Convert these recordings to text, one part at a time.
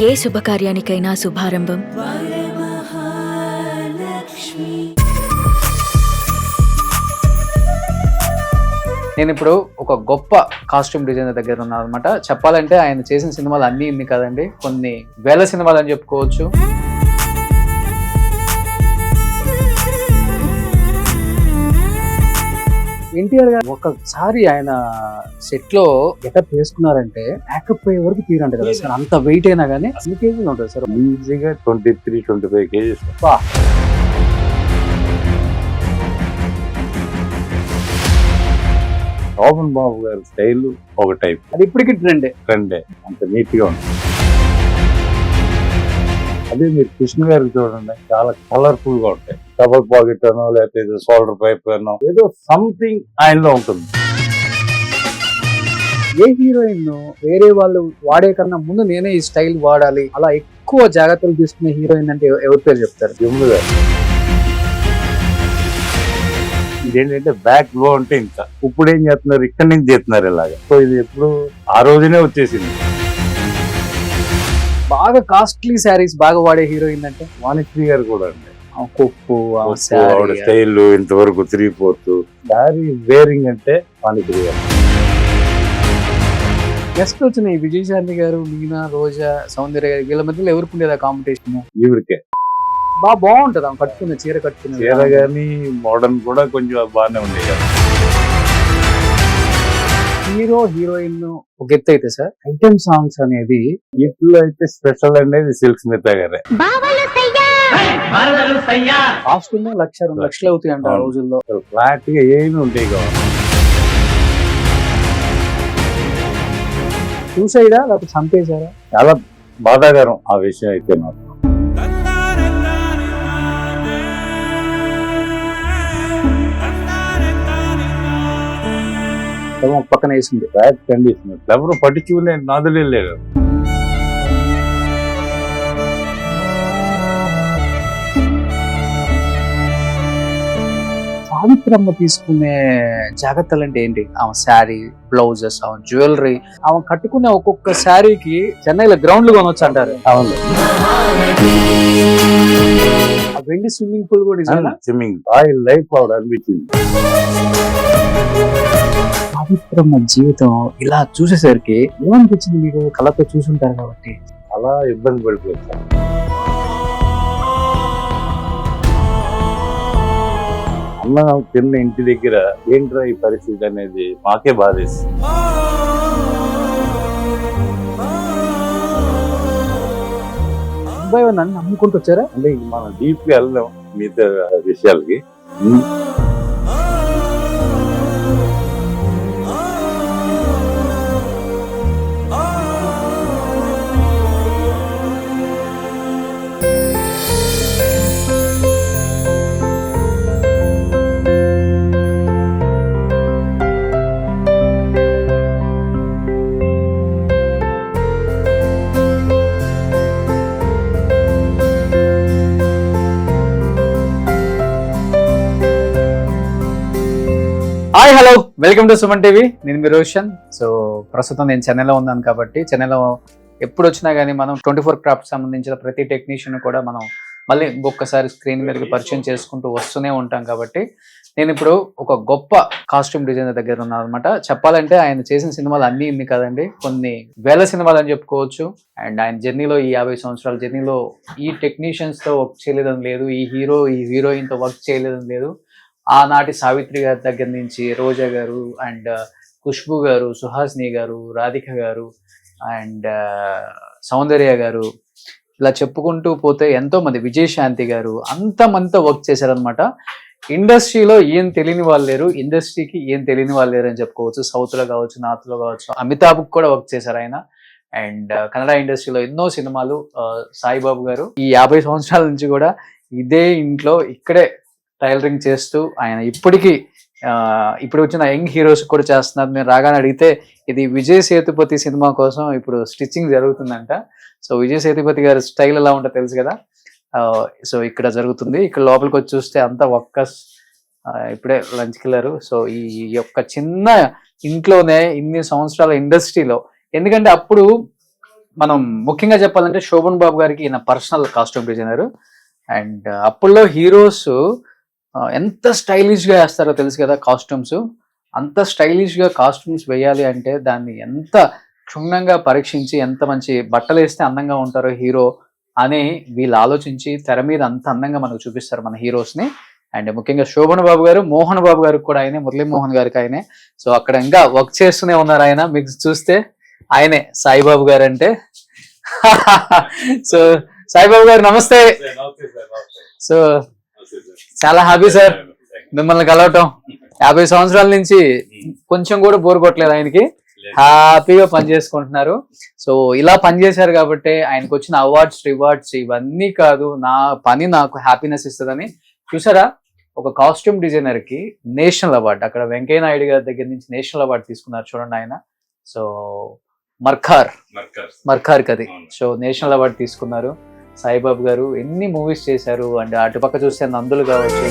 ఏ శుభకార్యానికైనా శుభారంభం నేను ఇప్పుడు ఒక గొప్ప కాస్ట్యూమ్ డిజైనర్ దగ్గర ఉన్నాను అనమాట. చెప్పాలంటే ఆయన చేసిన సినిమాలు అన్ని ఇన్ని కదండి, కొన్ని వేల సినిమాలు అని చెప్పుకోవచ్చు. ఎన్టీఆర్ గారు ఒకసారి ఆయన సెట్ లో గెటప్ వేసుకున్నారంటే మేకప్ అయ్యే వరకు తీరంట కదా సార్. అంత వెయిట్ అయినా కానీ ఎన్ని కేజీలు ఉంటుంది సార్? ఈజీగా 23-25 కేజీస్. శోభన్ బాబు గారి స్టైల్ ఒక టైప్, అది ఇప్పటికి ట్రెండే అంత నీట్ గా ఉంటుంది. అదే మీరు కృష్ణ గారికి చూడండి, చాలా కలర్ఫుల్ గా ఉంటాయి. డబల్ పాకెట్ అనో లేకపోతే షోల్డర్ పైప్ అనో ఏదో సంథింగ్ ఆయనలో ఉంటుంది. ఏ హీరోయిన్ వేరే వాళ్ళు వాడే కన్నా ముందు నేనే ఈ స్టైల్ వాడాలి అలా ఎక్కువ జాగ్రత్తలు తీసుకునే హీరోయిన్ అంటే ఎవరి పేరు చెప్తారు? జమున గారు. ఇదేంటంటే బ్యాక్ లో ఉంటే ఇంకా ఇప్పుడు ఏం చేస్తున్నారు, ఇక్కడి నుంచి చేస్తున్నారు ఇలాగా. సో ఇది ఎప్పుడు ఆ రోజునే వచ్చేసింది. బాగా కాస్ట్లీ శారీస్ బాగా వాడే హీరోయిన్ అంటే వాణిశ్రీ గారు కూడా అండి. కొప్పు స్టైల్ ఇంతవరకు 3/4 శారీ వేరింగ్ అంటే వాణిశ్రీ గారు. నెక్స్ట్ వచ్చిన ఈ విజయశాంతి గారు, మీనా, రోజా, సౌందర్య గారు, వీళ్ళ మధ్యలో ఎవరికి ఉండేది కాంపిటీషన్? ఈవిడికే బాగుంటది ఆమె కట్టుకున్న చీర గానీ మోడర్న్ కూడా కొంచెం బాగానే ఉండేది. హీరో హీరోయిన్ ఒక ఎత్తు అయితే సార్, ఐటమ్ సాంగ్స్ అనేది వీటిలో అయితే స్పెషల్ అనేది సిల్క్ స్మిత గారే. కాస్ట్యూమ్ 1,00,000-2 లక్షలు అవుతాయి అంట ఆ రోజుల్లో. ఫ్లాట్ గా ఏమి ఉంటాయి కావాలి. సూసైడా లేకపోతే చంపేశారా? చాలా బాధాకరం ఆ విషయం అయితే నాకు. పక్కన వేసింది బ్యాడ్ కండిషన్, ఎవరు పట్టించుకునే నాదులే లేరు. సావిత్రమ్మ తీసుకునే జాగ్రత్తలు అంటే ఏంటి? ఆమె శారీ, బ్లౌజెస్, ఆమె జ్యువెలరీ, ఆమె కట్టుకునే ఒక్కొక్క శారీకి చెన్నైలో గ్రౌండ్లు కొనొచ్చు అంటారు. అవును, వెండి స్విమ్మింగ్ పూల్ కూడా స్విమ్మింగ్ లైఫ్ ఆవిడ అనిపించింది. సావిత్రమ్మ జీవితం ఇలా చూసేసరికి ఏమనిపించింది మీకు? కళ్ళతో చూసుంటారు కాబట్టి. అలా ఇబ్బంది పడిపోతాను. అన్న చిన్న ఇంటి దగ్గర ఏంట్రా ఈ పరిస్థితి అనేది మాకే బాధేస్తుంది. ముంబై నన్ను నమ్ముకుంటూ వచ్చారా? అంటే మనం డీప్ గా వెళ్దాం మిగతా విషయాలకి. Hi, hello, welcome to Suman TV. నేను మీ రోషన్. సో ప్రస్తుతం నేను చెన్నైలో ఉన్నాను కాబట్టి చెన్నైలో ఎప్పుడు వచ్చినా కానీ మనం 24 క్రాఫ్ట్ సంబంధించిన ప్రతి టెక్నీషియన్ కూడా మనం మళ్ళీ ఇంకొకసారి స్క్రీన్ మీదకి పరిచయం చేసుకుంటూ వస్తూనే ఉంటాం. కాబట్టి నేను ఇప్పుడు ఒక గొప్ప కాస్ట్యూమ్ డిజైనర్ దగ్గర ఉన్నాను అనమాట. చెప్పాలంటే ఆయన చేసిన సినిమాలు అన్ని ఇన్ని కదండి, కొన్ని వేల సినిమాలు అని చెప్పుకోవచ్చు. అండ్ ఆయన జర్నీలో, ఈ 50 సంవత్సరాల జర్నీలో ఈ టెక్నీషియన్స్ తో వర్క్ చేయలేదని లేదు, ఈ హీరోయిన్ తో వర్క్ చేయలేదని లేదు. ఆనాటి సావిత్రి గారి దగ్గర నుంచి రోజా గారు అండ్ ఖుష్బు గారు, సుహాసిని గారు, రాధిక గారు అండ్ సౌందర్య గారు, ఇలా చెప్పుకుంటూ పోతే ఎంతో మంది, విజయశాంతి గారు, అంతమందితో వర్క్ చేశారనమాట. ఇండస్ట్రీలో ఏం తెలియని వాళ్ళు లేరు, ఇండస్ట్రీకి ఏం తెలియని వాళ్ళు లేరు అని చెప్పుకోవచ్చు. సౌత్ లో కావచ్చు, నార్త్ లో కావచ్చు. అమితాబ్ కూడా వర్క్ చేశారు ఆయన. అండ్ కన్నడ ఇండస్ట్రీలో ఎన్నో సినిమాలు. సాయిబాబు గారు ఈ 50 సంవత్సరాల నుంచి కూడా ఇదే ఇంట్లో ఇక్కడే టైలరింగ్ చేస్తూ ఆయన ఇప్పటికీ ఇప్పుడు వచ్చిన యంగ్ హీరోస్ కూడా చేస్తున్నారు. నేను రాగానే అడిగితే ఇది విజయ్ సేతుపతి సినిమా కోసం ఇప్పుడు స్టిచ్చింగ్ జరుగుతుందంట. సో విజయ్ సేతుపతి గారి స్టైల్ ఎలా ఉంటుందో తెలుసు కదా. సో ఇక్కడ జరుగుతుంది. ఇక్కడ లోపలికి వచ్చి చూస్తే అంతా ఇప్పుడే లంచ్కి వెళ్ళారు. సో ఈ యొక్క చిన్న ఇంట్లోనే ఇన్ని సంవత్సరాల ఇండస్ట్రీలో, ఎందుకంటే అప్పుడు మనం ముఖ్యంగా చెప్పాలంటే శోభన్ బాబు గారికి ఈయన పర్సనల్ కాస్ట్యూమ్ డిజైనర్. అండ్ అప్పుల్లో హీరోస్ ఎంత స్టైలిష్ గా వేస్తారో తెలుసు కదా కాస్ట్యూమ్స్. అంత స్టైలిష్ గా కాస్ట్యూమ్స్ వేయాలి అంటే దాన్ని ఎంత క్షుణ్ణంగా పరీక్షించి ఎంత మంచి బట్టలు వేస్తే అందంగా ఉంటారో హీరో అని వీళ్ళు ఆలోచించి తెర మీద అంత అందంగా మనకు చూపిస్తారు మన హీరోస్ ని. అండ్ ముఖ్యంగా శోభన్ బాబు గారు, మోహన్ బాబు గారికి కూడా ఆయనే, మురళీమోహన్ గారికి ఆయనే. సో అక్కడ ఇంకా వర్క్ చేస్తూనే ఉన్నారు ఆయన. మీకు చూస్తే ఆయనే సాయిబాబు గారు అంటే. సో సాయిబాబు గారు నమస్తే. సో చాలా హ్యాపీ సార్ మిమ్మల్ని కలవటం. 50 సంవత్సరాల నుంచి కొంచెం కూడా బోర్ కొట్టలేదు ఆయనకి. హ్యాపీగా పని చేసుకుంటున్నారు. సో ఇలా పనిచేశారు కాబట్టి ఆయనకు వచ్చిన అవార్డ్స్, రివార్డ్స్ ఇవన్నీ కాదు, నా పని నాకు హ్యాపీనెస్ ఇస్తుందని. చూసారా, ఒక కాస్ట్యూమ్ డిజైనర్ కి నేషనల్ అవార్డు, అక్కడ వెంకయ్య నాయుడు గారి దగ్గర నుంచి నేషనల్ అవార్డు తీసుకున్నారు చూడండి ఆయన. సో మర్కార్ కది. సో నేషనల్ అవార్డు తీసుకున్నారు సాయిబాబు గారు. ఎన్ని మూవీస్ చేశారు. అండ్ అటుపక్క చూస్తే నందులు కావచ్చు.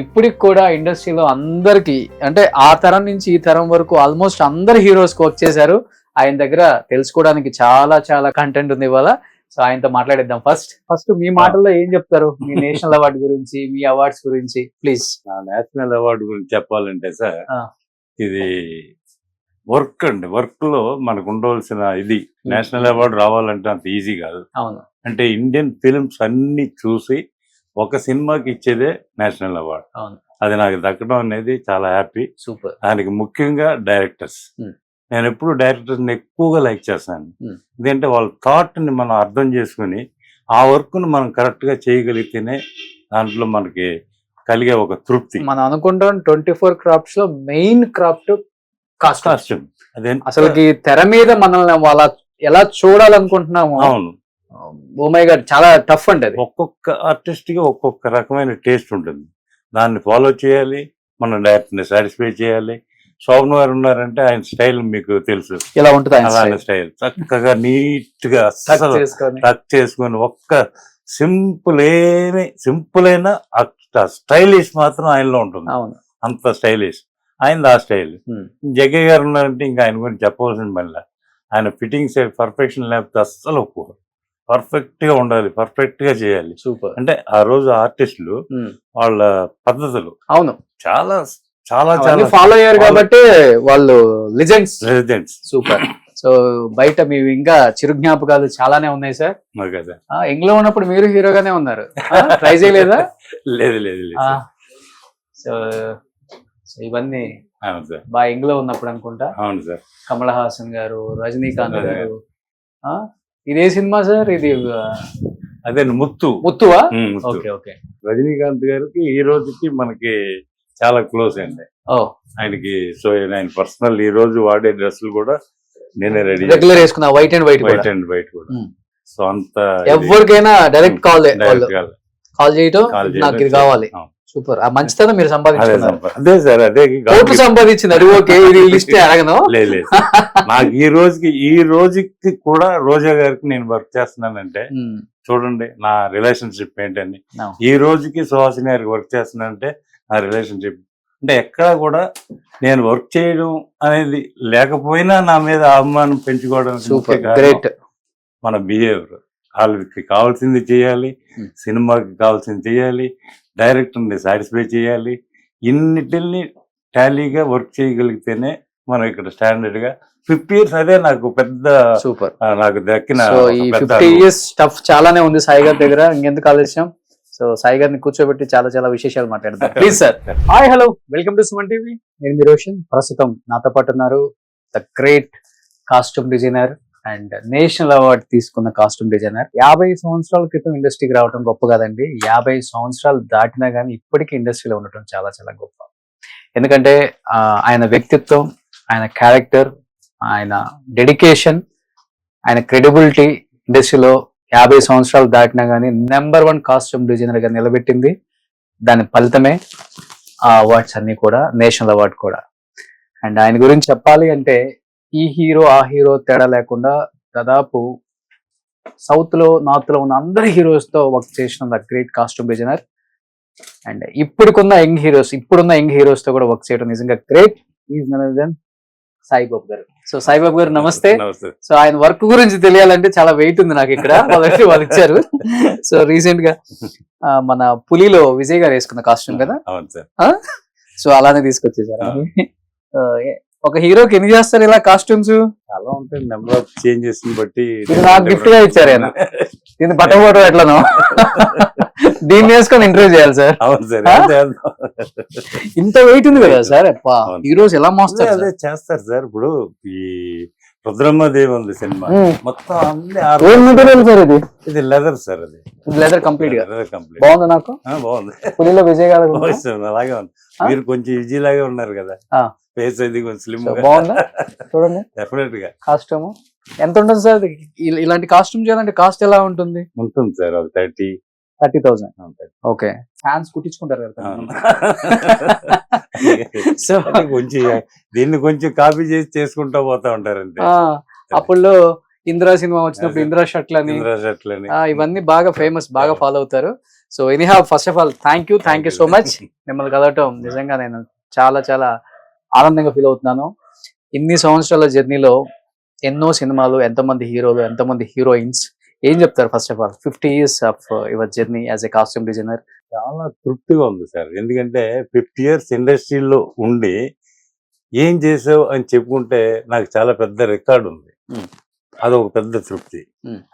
ఇప్పటికి కూడా ఇండస్ట్రీలో అందరికి, అంటే ఆ తరం నుంచి ఈ తరం వరకు ఆల్మోస్ట్ అందరు హీరోస్ వర్క్ చేశారు. ఆయన దగ్గర తెలుసుకోవడానికి చాలా చాలా కంటెంట్ ఉంది ఇవాళ. సో ఆయనతో మాట్లాడేద్దాం. ఫస్ట్ మీ మాటల్లో ఏం చెప్తారు మీ నేషనల్ అవార్డు గురించి, మీ అవార్డ్స్ గురించి ప్లీజ్. నా నేషనల్ అవార్డు గురించి చెప్పాలంటే సార్, ఇది వర్క్ అండి. వర్క్ లో మనకు ఉండవలసిన ఇది నేషనల్ అవార్డు రావాలంటే అంత ఈజీ కాదు. అవును. అంటే ఇండియన్ ఫిల్మ్స్ అన్ని చూసి ఒక సినిమాకి ఇచ్చేదే నేషనల్ అవార్డు. అది నాకు దక్కడం అనేది చాలా హ్యాపీ. సూపర్. దానికి ముఖ్యంగా డైరెక్టర్స్. నేను ఎప్పుడు డైరెక్టర్స్ ని ఎక్కువగా లైక్ చేస్తాను. ఎందుకంటే వాళ్ళ థాట్ ని మనం అర్థం చేసుకుని ఆ వర్క్ ను మనం కరెక్ట్ గా చేయగలిగితేనే దాంట్లో మనకి కలిగే ఒక తృప్తి. మనం అనుకుంటాం 24 క్రాఫ్ట్స్ లో మెయిన్ క్రాఫ్ట్ కాస్ట్యూమ్. అదే అసలు తెర మీద మనల్ని వాళ్ళ ఎలా చూడాలనుకుంటున్నాము. అవును. ఓ మై గాడ్, చాలా టఫ్ అండి అది. ఒక్కొక్క ఆర్టిస్ట్ కి ఒక్కొక్క రకమైన టేస్ట్ ఉంటుంది. దాన్ని ఫాలో చేయాలి, మన డైరెక్టర్ ని సాటిస్ఫై చేయాలి. శోభన్ గారు ఉన్నారంటే ఆయన స్టైల్ మీకు తెలుసు ఎలా ఉంటుంది. ఆయన స్టైల్ చక్కగా నీట్ గా టక్ చేసుకొని ఒక్క సింపుల్ అయిన స్టైలిష్ మాత్రం ఆయనలో ఉంటుంది. అంత స్టైలిష్ ఆయన. ఆ స్టైల్. జగ్గయ్య గారు ఉన్నారంటే ఇంకా ఆయన గురించి చెప్పవలసిన పనిలా. ఆయన ఫిట్టింగ్స్ పర్ఫెక్షన్ లేకపోతే అస్సలు ఒప్పుకో. పర్ఫెక్ట్ గా ఉండాలి, పర్ఫెక్ట్ గా చేయాలి. సూపర్. అంటే ఆ రోజు ఆర్టిస్టులు వాళ్ళ పద్ధతులు అవును చాలా చాలా చాలా ఫాలో అయ్యారు కాబట్టి వాళ్ళు లెజెండ్స్. సూపర్. సో బయట మీ ఇంకా చిరు జ్ఞాపకాలు చాలానే ఉన్నాయి సార్. ఇంగ్లో ఉన్నప్పుడు మీరు హీరోగానే ఉన్నారు, ట్రై చేయలేదా? లేదు లేదు. సో ఇవన్నీ బాగా ఇంగ్లో ఉన్నప్పుడు అనుకుంటా. అవును సార్. కమల్ హాసన్ గారు, రజనీకాంత్ గారు. ఇదే సినిమా సార్ ఇది? అదే ముత్తువా? Okay okay. రజనీకాంత్ గారికి ఈ రోజుకి మనకి చాలా క్లోజ్ అండి. ఆయనకి సో ఆయన పర్సనల్ ఈ రోజు వాడే డ్రెస్సులు కూడా నేనే రెగ్యులర్ వేసుకున్నా, వైట్ అండ్ వైట్ కూడా. సో అంత ఎవరికైనా డైరెక్ట్ కాల్ చేయటం, నాకు ఇది కావాలి. సూపర్. ఆ మంచితనం మీరు సంపాదించుకున్నారు. అదే సార్, అదే కోట్లు సంపాదించింది. అది ఓకే, ఇది లిస్ట్ అడగను. లేదు నాకు ఈ రోజుకి కూడా రోజా గారికి నేను వర్క్ చేస్తున్నానంటే చూడండి నా రిలేషన్షిప్ ఏంటని. ఈ రోజుకి సుహాసిని గారికి వర్క్ చేస్తున్నానంటే నా రిలేషన్షిప్ అంటే ఎక్కడ కూడా నేను వర్క్ చేయడం అనేది లేకపోయినా నా మీద అభిమానం పెంచుకోవడం మన బిహేవియర్. వాళ్ళకి కావాల్సింది చేయాలి, సినిమాకి కావాల్సింది చేయాలి, డైరెక్టర్ని సాటిస్ఫై చేయాలి. ఇన్నిటిని టాలీగా వర్క్ చేయగలిగితేనే మనం ఇక్కడ స్టాండర్డ్ గా 50 years అదే నాకు పెద్ద సూపర్. నాకు దక్కిన 50 years స్టఫ్ చాలానే ఉంది సాయి గారి దగ్గర. ఇంకెందుకు ఆలస్యం? సో సాయి గారిని కూర్చోబెట్టి చాలా చాలా విశేషాలు మాట్లాడదాం. Please sir. Hi, hello, welcome to Suman TV. నేను మీ రోషన్. ప్రస్తుతం నాతో పాటు ఉన్నారు the great costume designer and national award తీసుకున్న కాస్ట్యూమ్ డిజైనర్. 50 సంవత్సరాల క్రితం ఇండస్ట్రీకి రావడం గొప్ప కదండి. 50 సంవత్సరాలు దాటినా కానీ ఇప్పటికీ ఇండస్ట్రీలో ఉండటం చాలా చాలా గొప్ప. ఎందుకంటే ఆయన వ్యక్తిత్వం, ఆయన క్యారెక్టర్, ఆయన డెడికేషన్, ఆయన క్రెడిబిలిటీ ఇండస్ట్రీలో 50 సంవత్సరాలు దాటినా గానీ నెంబర్ 1 కాస్ట్యూమ్ డిజైనర్ గా నిలబెట్టింది. దాని ఫలితమే ఆ అవార్డ్స్ అన్ని కూడా, నేషనల్ అవార్డ్ కూడా. అండ్ ఆయన గురించి చెప్పాలి అంటే ఈ హీరో ఆ హీరో తేడా లేకుండా దాదాపు సౌత్ లో నార్త్ లో ఉన్న అందరి హీరోస్ తో వర్క్ చేసిన the great costume designer. And ఇప్పుడున్న యంగ్ హీరోస్ తో కూడా వర్క్ చేయడం నిజంగా గ్రేట్. ఈజ్ నన్ సాయిబాబు గారు. సో సాయిబాబు గారు నమస్తే. సో ఆయన వర్క్ గురించి తెలియాలంటే చాలా వెయిట్ ఉంది నాకు ఇక్కడ. వాళ్ళు ఇచ్చారు. సో రీసెంట్ గా మన పులిలో విజయ్ గారు వేసుకున్న కాస్ట్యూమ్ కదా, సో అలానే తీసుకొచ్చేసారు. ఒక హీరోకి ఎన్ని చేస్తారు ఇలా కాస్ట్యూమ్స్? చాలా ఉంటాయి, నెంబర్ ఆఫ్ చేంజెస్ బట్టి. ఇది నాకు గిఫ్ట్ గా ఇచ్చారు ఆయన. దీన్ని పట్టబోవడం ఎట్లనో దీన్ని వేసుకొని ఇంటర్వ్యూ చేయాలి సార్. అవును సార్, ఇంత వెయిట్ ఉంది కదా సార్. ఈ రోజు ఎలా మోస్తారు? అదే చేస్తారు సార్. ఇప్పుడు ఈ రుద్రమ్మదేవి ఉంది సినిమా, మొత్తం మెటీరియల్ సార్ ఇది? ఇది లెదర్ సార్. అది లెదర్ కంప్లీట్ గా కంప్లీట్ బాగుంది. నాకు బాగుంది. పులిలో విజయ్ గారు అలాగే ఉంది. మీరు కొంచెం విజయ్ లాగే ఉన్నారు కదా, ఫేస్ అది కొంచెం స్లిమ్ బాగుందా చూడండి. డెఫినెట్ గా. కాస్ట్యూమ్ ఎంత ఉంటుంది సార్? ఇలాంటి కాస్ట్యూమ్ చేయాలంటే కాస్ట్ ఎలా ఉంటుంది? ఉంటుంది సార్, 30,000. ఓకే, ఫ్యాన్స్ కుట్టించుకుంటారు కదా. సో కొంచెం దీన్ని కొంచెం కాపీ చేసి చేసుకుంటా పోతా ఉంటారు అంతే. అప్పుడు ఇందిరా సినిమా వచ్చినప్పుడు ఇందిరా షర్ట్లని ఇవన్నీ బాగా ఫేమస్, బాగా ఫాలో అవుతారు. So anyhow first of all thank you so much. మిమ్మల్ని కలవటం నిజంగా నేను చాలా చాలా ఆనందంగా ఫీల్ అవుతున్నాను. ఇన్ని సంవత్సరాల జర్నీలో ఎన్నో సినిమాలు, ఎంతమంది హీరోలు, ఎంతమంది హీరోయిన్స్, ఏం చెప్తారు first of all 50 years of your journey as a costume designer? చాలా తృప్తిగా ఉంది సార్. ఎందుకంటే 50 years ఇండస్ట్రీలో ఉండి ఏం చేసావు అని చెప్పుకుంటే నాకు చాలా పెద్ద రికార్డు ఉంది. అదొక పెద్ద తృప్తి.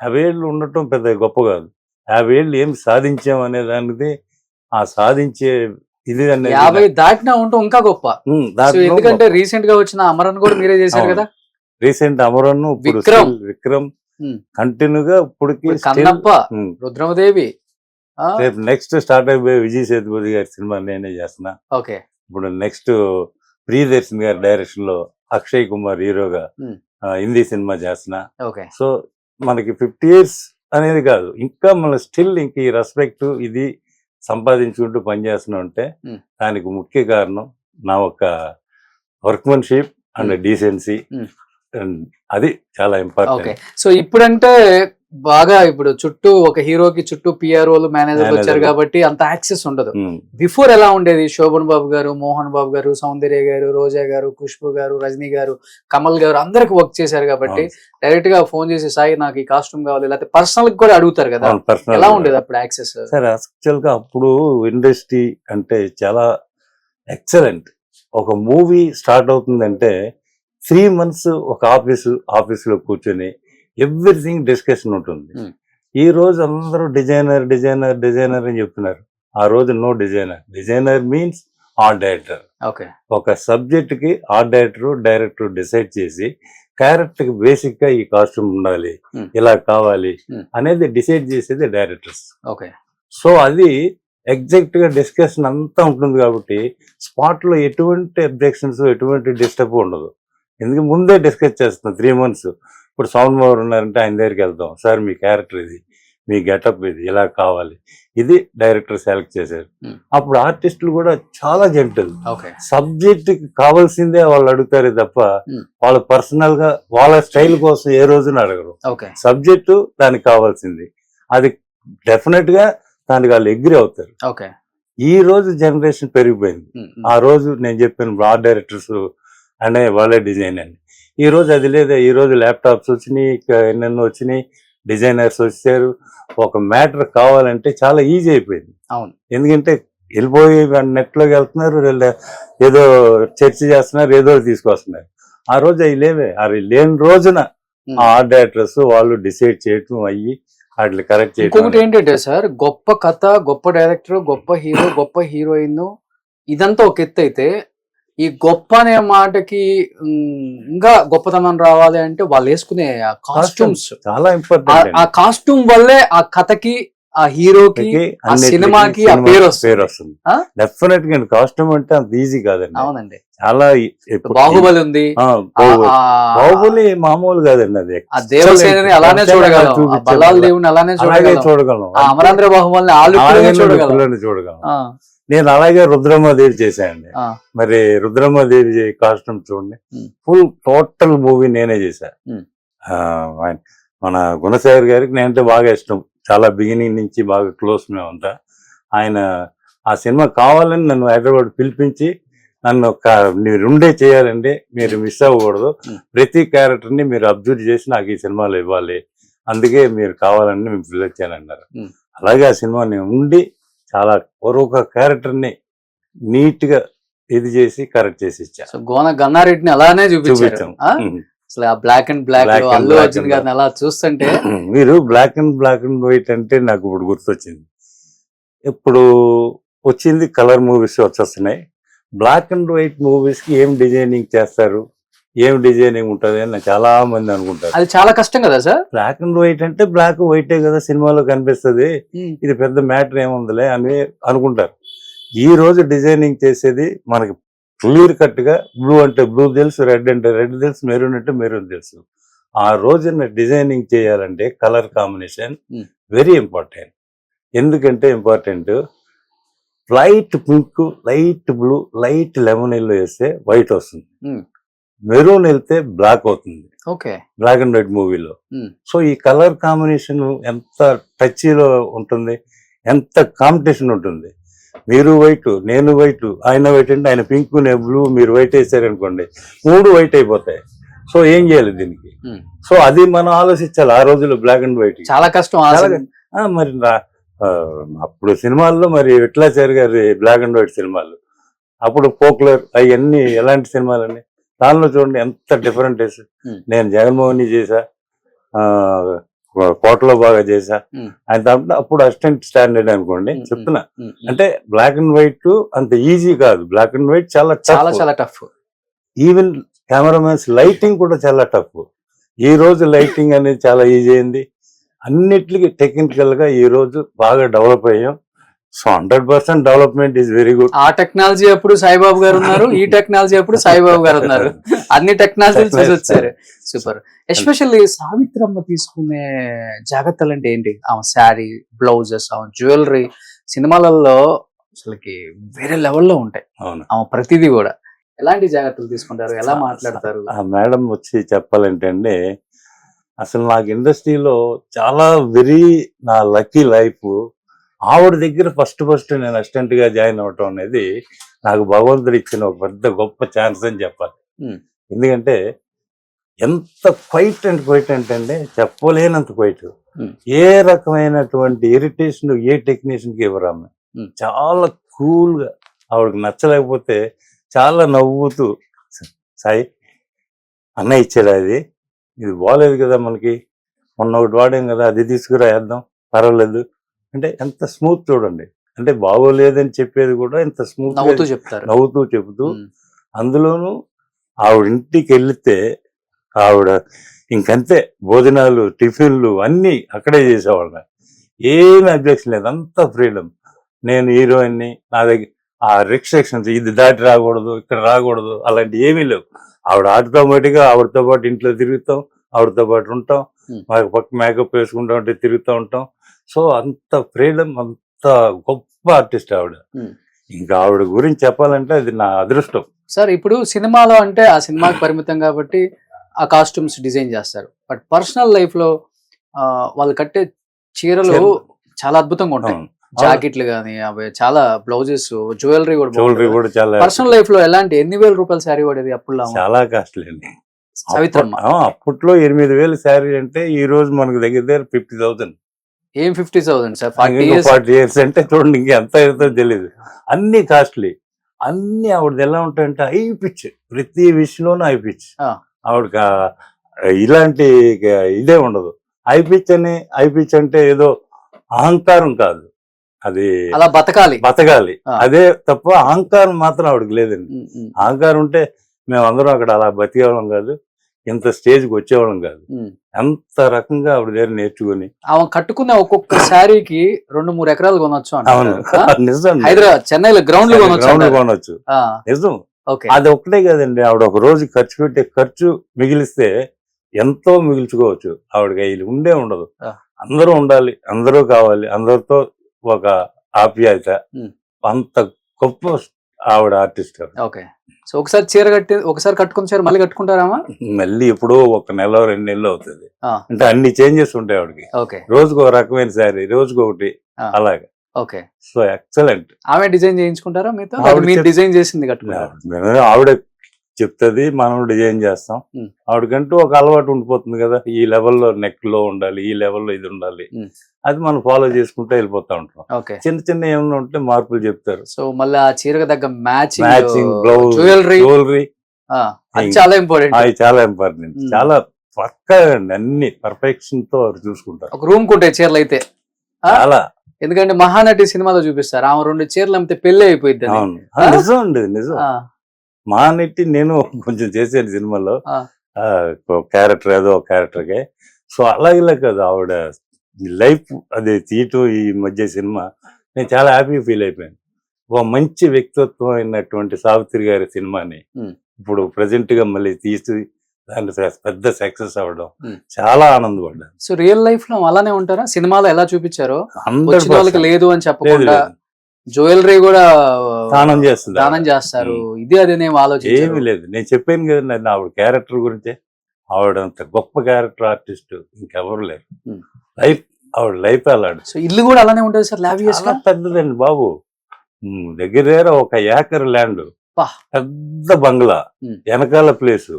50 ఏళ్ళు ఉండటం పెద్ద గొప్ప కాదు. 50 ఏళ్ళు ఏం సాధించాం అనే దానిది, ఆ సాధించే ఇది 50 దాటినా ఉంటాం ఇంకా గొప్ప. ఎందుకంటే రీసెంట్ గా వచ్చిన అమరన్ కూడా మీరే చేశారు కదా. రీసెంట్ అమరన్, విక్రమ్ కంటిన్యూగా ఇప్పటికి కన్నప్ప, రుద్రమదేవి, రేపు నెక్స్ట్ స్టార్ట్ అయిపోయే విజయ్ సేతుపతి గారి సినిమా నేనే చేస్తున్నా. ఓకే, ఇప్పుడు నెక్స్ట్ ప్రియదర్శన్ గారి డైరెక్షన్ లో అక్షయ్ కుమార్ హీరోగా హిందీ సినిమా చేస్తున్నా. సో మనకి 50 years అనేది కాదు, ఇంకా మన స్టిల్ ఇంక ఈ రెస్పెక్ట్ ఇది సంపాదించుకుంటూ పనిచేస్తున్నా ఉంటే దానికి ముఖ్య కారణం నా ఒక వర్క్మెన్షిప్ అండ్ డీసెన్సీ. అది చాలా ఇంపార్టెంట్. సో ఇప్పుడంటే బాగా ఇప్పుడు చుట్టూ ఒక హీరోకి చుట్టూ పిఆర్ఓలు, మేనేజర్ వచ్చారు కాబట్టి అంత యాక్సెస్ ఉండదు. బిఫోర్ ఎలా ఉండేది? శోభన్ బాబు గారు, మోహన్ బాబు గారు, సౌందర్య గారు, రోజా గారు, ఖుష్బు గారు, రజనీ గారు, కమల్ గారు అందరికి వర్క్ చేశారు కాబట్టి డైరెక్ట్ గా ఫోన్ చేసి సాయి నాకు ఈ కాస్ట్యూమ్ కావాలి, లేకపోతే పర్సనల్ కూడా అడుగుతారు కదా. ఎలా ఉండేది అప్పుడు యాక్సెస్? సార్ యాక్చువల్ గా అప్పుడు ఇండస్ట్రీ అంటే చాలా ఎక్సలెంట్. ఒక మూవీ స్టార్ట్ అవుతుందంటే 3 months ఒక ఆఫీసులో కూర్చొని ఎవ్రీథింగ్ డిస్కషన్ ఉంటుంది. ఈ రోజు అందరూ డిజైనర్ డిజైనర్ డిజైనర్ అని చెప్తున్నారు. ఆ రోజు no designer. Designer means art director. ఒక సబ్జెక్ట్ కి ఆర్ట్ డైరెక్టర్ డిసైడ్ చేసి క్యారెక్టర్ కి బేసిక్ గా ఈ కాస్ట్యూమ్ ఉండాలి, ఇలా కావాలి అనేది డిసైడ్ చేసేది డైరెక్టర్స్. సో అది ఎగ్జాక్ట్ గా డిస్కషన్ అంతా ఉంటుంది కాబట్టి స్పాట్ లో ఎటువంటి అబ్జెక్షన్స్, ఎటువంటి డిస్టర్బ్ ఉండదు. ఎందుకంటే ముందే డిస్కస్ చేస్తున్నాం 3 months. ఇప్పుడు సౌండ్ మోవర్ ఉన్నారంటే ఆయన దగ్గరికి వెళ్తాం, సార్ మీ క్యారెక్టర్ ఇది, మీ గెటప్ ఇది, ఇలా కావాలి, ఇది డైరెక్టర్ సెలెక్ట్ చేశారు. అప్పుడు ఆర్టిస్టులు కూడా చాలా జెంటల్. సబ్జెక్ట్ కావాల్సిందే వాళ్ళు అడుగుతారే తప్ప వాళ్ళ పర్సనల్ గా వాళ్ళ స్టైల్ కోసం ఏ రోజున అడగరు. సబ్జెక్టు దానికి కావాల్సింది, అది డెఫినెట్ గా దానికి వాళ్ళు అగ్రి అవుతారు. ఈ రోజు జనరేషన్ పెరిగిపోయింది. ఆ రోజు నేను చెప్పాను ఆర్ట్ డైరెక్టర్స్ అనే వాళ్ళే డిజైన్ అని. ఈ రోజు అది లేదా. ఈ రోజు ల్యాప్టాప్స్ వచ్చినాయి, ఎన్నెన్నో వచ్చినాయి, డిజైనర్స్ వచ్చారు. ఒక మ్యాటర్ కావాలంటే చాలా ఈజీ అయిపోయింది. ఎందుకంటే వెళ్ళిపోయి నెట్ లోకి వెళ్తున్నారు, ఏదో చర్చ చేస్తున్నారు, ఏదో తీసుకొస్తున్నారు. ఆ రోజు అవి లేవే. అవి లేని రోజున ఆ ఆర్ట్ డైరెక్టర్స్ వాళ్ళు డిసైడ్ చేయటం అయ్యి వాటిని కరెక్ట్ చేయడం. ఇంకొకటి ఏంటంటే సార్, గొప్ప కథ, గొప్ప డైరెక్టర్, గొప్ప హీరో, గొప్ప హీరోయిన్, ఇదంతా ఒక ఎత్తు అయితే ఈ గొప్ప అనే మాటకి ఇంకా గొప్పతనం రావాలి అంటే వాళ్ళు వేసుకునే కాస్ట్యూమ్స్ చాలా ఇంపార్టెంట్. ఆ కాస్ట్యూమ్ వల్లే ఆ కథకి ఆ హీరోకి ఆ సినిమాకి ఆ పేరు వస్తుంది. డెఫినెట్ గా కాస్ట్యూమ్ అంటే అంత ఈజీ కాదండి. అవునండి. చాలా బాహుబలి ఉంది, బాహుబలి మామూలు కాదండి. అది ఆ దేవసేనని అలానే చూడగలం, బల్లాల దేవుని అలానే చూడగలం, అమరాంధ్ర బాహుబలిని చూడగలం. నేను అలాగే రుద్రమ్మదేవి చేశానండి. మరి రుద్రమ్మదేవి కాస్ట్యూమ్ చూడండి, ఫుల్ టోటల్ మూవీ నేనే చేశా. మన గుణశేఖర్ గారికి నేనంటే బాగా ఇష్టం, చాలా బిగినింగ్ నుంచి బాగా క్లోజ్ మేమంతా. ఆయన ఆ సినిమా కావాలని నన్ను హైదరాబాద్ పిలిపించి నన్ను మీరు ఉండే చేయాలండి, మీరు మిస్ అవ్వకూడదు, ప్రతి క్యారెక్టర్ని మీరు అబ్జర్వ్ చేసి నాకు ఈ సినిమాలో ఇవ్వాలి, అందుకే మీరు కావాలని మేము పిలిచానన్నారు. అలాగే ఆ సినిమా నేను ఉండి చాలా ఒక క్యారెక్టర్ని నీట్ గా ఇది చేసి కరెక్ట్ చేసి ఇచ్చాను. గోన గన్నారెడ్డిని అలానే చూపించాం. అసలు ఆ black and black Allu Arjun గారిని అలా చూస్తుంటే మీరు బ్లాక్ అండ్ వైట్ అంటే నాకు ఇప్పుడు గుర్తొచ్చింది. ఇప్పుడు వచ్చింది కలర్ మూవీస్ వచ్చేస్తున్నాయి. బ్లాక్ అండ్ వైట్ మూవీస్ కి ఏం డిజైనింగ్ చేస్తారు, ఏం డిజైనింగ్ ఉంటుంది అని చాలా మంది అనుకుంటారు. అది చాలా కష్టం కదా సార్. బ్లాక్ అండ్ వైట్ అంటే బ్లాక్ వైటే కదా సినిమాలో కనిపిస్తుంది, ఇది పెద్ద మ్యాటర్ ఏముందిలే అని అనుకుంటారు. ఈ రోజు డిజైనింగ్ చేసేది మనకి క్లియర్ కట్ గా బ్లూ అంటే బ్లూ తెలుసు, రెడ్ అంటే రెడ్ తెలుసు, మెరూన్ అంటే మెరూన్ తెలుసు. ఆ రోజున డిజైనింగ్ చేయాలంటే కలర్ కాంబినేషన్ వెరీ ఇంపార్టెంట్. ఎందుకంటే important, light pink, light blue, light lemon yellow వేస్తే వైట్ వస్తుంది, మెరూన్ వెళ్తే బ్లాక్ అవుతుంది బ్లాక్ అండ్ వైట్ మూవీలో. సో ఈ కలర్ కాంబినేషన్ ఎంత టచ్లో ఉంటుంది, ఎంత కాంపిటీషన్ ఉంటుంది. మీరు వైట్, నేను వైట్, ఆయన వైట్ అంటే ఆయన పింక్, నేను బ్లూ, మీరు వైట్ వేసారనుకోండి, 3 వైట్ అయిపోతాయి. సో ఏం చేయాలి దీనికి? సో అది మనం ఆలోచించాలి. ఆ రోజుల్లో బ్లాక్ అండ్ వైట్ చాలా కష్టం. మరి అప్పుడు సినిమాల్లో మరి విఠలాచారి గారి బ్లాక్ అండ్ వైట్ సినిమాలు, అప్పుడు పోక్లర్ అవన్నీ ఎలాంటి సినిమాలని, దానిలో చూడండి ఎంత డిఫరెంట్. నేను జగన్మోహన్ చేసా, కోటలో బాగా చేసా, ఆయన దాంట్లో అప్పుడు అసిస్టెంట్ స్టాండర్డ్ అనుకోండి చెప్తున్నా. అంటే బ్లాక్ అండ్ వైట్ అంత ఈజీ కాదు, బ్లాక్ అండ్ వైట్ చాలా చాలా టఫ్. ఈవెన్ కెమెరామెన్స్ లైటింగ్ కూడా చాలా టఫ్. ఈ రోజు లైటింగ్ అనేది చాలా ఈజీ అయింది, అన్నిటికీ టెక్నికల్ గా ఈ రోజు బాగా డెవలప్ అయ్యాం. So 100% development is very good. ఆ టెక్నాలజీ అప్పుడు సాయిబాబు గారు ఉన్నారు, ఈ టెక్నాలజీ అప్పుడు సాయిబాబు గారు ఉన్నారు, అన్ని టెక్నాలజీలు చూసి వచ్చారు. సూపర్. ఎస్పెషల్లీ సావిత్రమ్మ తీసుకునే జాగ్రత్తలు అంటే ఏంటి? ఆమె శారీ, బ్లౌజెస్, ఆమె జ్యువెలరీ సినిమాలలో అసలుకి వేరే లెవెల్లో ఉంటాయి. ఆమె ప్రతిదీ కూడా ఎలాంటి జాగ్రత్తలు తీసుకుంటారు, ఎలా మాట్లాడతారు? ఆ మేడం వచ్చి చెప్పాలంటే అండి, అసలు నాకు ఇండస్ట్రీలో చాలా వెరీ నా లక్కీ లైఫ్. ఆవిడ దగ్గర ఫస్ట్ నేను అసిస్టెంట్ గా జాయిన్ అవటం అనేది నాకు భగవంతుడు ఇచ్చిన ఒక పెద్ద గొప్ప ఛాన్స్ అని చెప్పాలి. ఎందుకంటే ఎంత క్వైట్ అంటే చెప్పలేనంత క్వైట్. ఏ రకమైనటువంటి ఇరిటేషన్ ఏ టెక్నీషియన్ కి ఇవ్వరామ్మ. చాలా కూల్ గా, ఆవిడకి నచ్చలేకపోతే చాలా నవ్వుతూ, సాయి అన్న ఇచ్చాడు, ఇది బాగలేదు కదా, మనకి మొన్న ఒకటి వాడాం కదా, అది తీసుకురా వేద్దాం, పర్వాలేదు అంటే ఎంత స్మూత్ చూడండి. అంటే బాగోలేదని చెప్పేది కూడా ఎంత స్మూత్ నవ్వుతూ చెబుతూ. అందులోనూ ఆవిడ ఇంటికి వెళ్తే ఆవిడ ఇంకంతే భోజనాలు, టిఫిన్లు అన్ని అక్కడే చేసేవాళ్ళ. ఏమి అబ్జెక్షన్ లేదు, అంత ఫ్రీడమ్. నేను హీరోయిన్ని, నా దగ్గర ఆ రిస్ట్రిక్షన్స్, ఇది దాటి రాకూడదు, ఇక్కడ రాకూడదు, అలాంటి ఏమీ లేవు. ఆవిడ ఆటోమేటిక్గా ఆవిడతో పాటు ఇంట్లో తిరుగుతాం, ఆవిడతో పాటు ఉంటాం, మాకు పక్క మేకప్ వేసుకుంటా ఉంటే తిరుగుతూ ఉంటాం. సో అంత ఫ్రీడమ్, అంత గొప్ప ఆర్టిస్ట్ ఆవిడ. ఇంకా ఆవిడ గురించి చెప్పాలంటే అది నా అదృష్టం. సార్ ఇప్పుడు సినిమాలో అంటే ఆ సినిమాకి పరిమితం కాబట్టి ఆ కాస్ట్యూమ్స్ డిజైన్ చేస్తారు, బట్ పర్సనల్ లైఫ్ లో వాళ్ళు కట్టే చీరలు చాలా అద్భుతంగా ఉంటాయి. జాకెట్లు గానీ, అవి చాలా బ్లౌజెస్, జ్యువెలరీ కూడా చాలా. పర్సనల్ లైఫ్ లో ఎలాంటి ఎన్ని వేల రూపాయల శారీ పడేది అప్పుడు? చాలా కాస్ట్లీ అండి సావిత్రమ్మ. అప్పట్లో 8,000 శారీ అంటే ఈ రోజు మనకు దగ్గర 50,000. ఏం 50,000 సార్? 40 years అంటే చూడండి ఇంకెంత అవుతుందో తెలియదు. అన్ని కాస్ట్లీ, అన్ని. ఆవిడది ఎలా ఉంటాయంటే ఐ పిచ్, ప్రతి విషయంలోనూ ఐ పిచ్. ఆవిడకి ఇలాంటి ఇదే ఉండదు. ఐ పిచ్ అంటే ఏదో అహంకారం కాదు, అది అలా బతకాలి. అదే తప్ప అహంకారం మాత్రం ఆవిడకి లేదండి. అహంకారం ఉంటే మేమందరం అక్కడ అలా బతికేవాళ్ళం కాదు. ఇంత స్టేజ్కి వచ్చేవాళ్ళం కాదు. ఉమ్. అంత రకంగా ఆవిడ దగ్గర నేర్చుకుని. ఆమె కట్టుకున్న ఒక్కొక్క శారీకి 2-3 ఎకరాలు కొనొచ్చు అవును, నిజం. హైదరాబాద్, చెన్నైలో గ్రౌండ్లు గ్రౌండ్ కొనొచ్చు, నిజం. అది ఒక్కటే కదండి, ఆవిడ ఒక రోజు ఖర్చు పెట్టే ఖర్చు మిగిలిస్తే ఎంతో మిగిల్చుకోవచ్చు. ఆవిడకి ఇది ఉండదు. అందరూ ఉండాలి, అందరూ కావాలి, అందరితో ఒక ఆప్యాయత. అంత గొప్ప ఆవిడ ఆర్టిస్ట్. ఓకే. సో ఒకసారి చీర ఒకసారి కట్టుకున్న చీర మళ్ళీ కట్టుకుంటారామా? మళ్ళీ ఎప్పుడో 1 నెల 2 నెలలు అవుతుంది. అంటే అన్ని చేంజెస్ ఉంటాయి ఆవిడకి. రోజుకు ఒక రకమైన శారీ, రోజుకు ఒకటి, అలాగా. ఓకే. So excellent. ఆమె డిజైన్ చేయించుకుంటారా మీతో? మీరు డిజైన్ చేసింది కట్టుకుంటారా? ఆవిడ చెప్తుంది, మనం డిజైన్ చేస్తాం. ఆవిడకంటూ ఒక అలవాటు ఉండిపోతుంది కదా, ఈ లెవెల్లో నెక్ లో ఉండాలి, ఈ లెవెల్లో ఇది ఉండాలి, అది మనం ఫాలో చేసుకుంటూ వెళ్ళిపోతా ఉంటాం. చిన్న చిన్న ఏమైనా ఉంటే మార్పులు చెప్తారు. సో మళ్ళీ ఆ చీరకు తగ్గ మ్యాచింగ్ బ్లౌజ్, జ్యువెలరీ చాలా ఇంపార్టెంట్. అది చాలా ఇంపార్టెంట్, చాలా పక్కా అండి. అన్ని పర్ఫెక్షన్ తో చూసుకుంటారు. ఒక రూమ్ కుంటే చీరలు అయితే చాలా. ఎందుకంటే మహానటి సినిమాలో చూపిస్తారు, ఆమె 2 చీరలు అమ్మితే పెళ్లి అయిపోయింది. నిజం అండి, నిజం. మహానటి నేను కొంచెం చేసాను సినిమాలో, క్యారెక్టర్ ఏదో ఒక క్యారెక్టర్కే. సో అలాగే కాదు, ఆవిడ లైఫ్ అది తీయటం ఈ మధ్య సినిమా నేను చాలా హ్యాపీగా ఫీల్ అయిపోయాను. ఒక మంచి వ్యక్తిత్వం అయినటువంటి సావిత్రి గారి సినిమాని ఇప్పుడు ప్రెసెంట్ గా మళ్ళీ తీసి దాని పెద్ద సక్సెస్ అవ్వడం చాలా ఆనందపడ్డాను. సో రియల్ లైఫ్ లో అలానే ఉంటారా? సినిమాలో ఎలా చూపించారో వాళ్ళకి లేదు అని చెప్పకుండా జ్యువెలరీ కూడా దానం చేస్తారు, ఇది అదేనేం ఆలోచన ఏమీ లేదు. నేను చెప్పాను కదండి, ఆవిడ క్యారెక్టర్ గురించే. ఆవిడ అంత గొప్ప క్యారెక్టర్ ఆర్టిస్ట్ ఇంకెవరు లేరు. ఆవిడ లైఫ్ అలాడు. సో ఇల్లు కూడా అలానే ఉంటుంది సార్, లావియస్ గా పెద్దదండి బాబు. దగ్గర 1 ఏకర్ ల్యాండ్, పెద్ద బంగ్లా, వెనకాల ప్లేసు,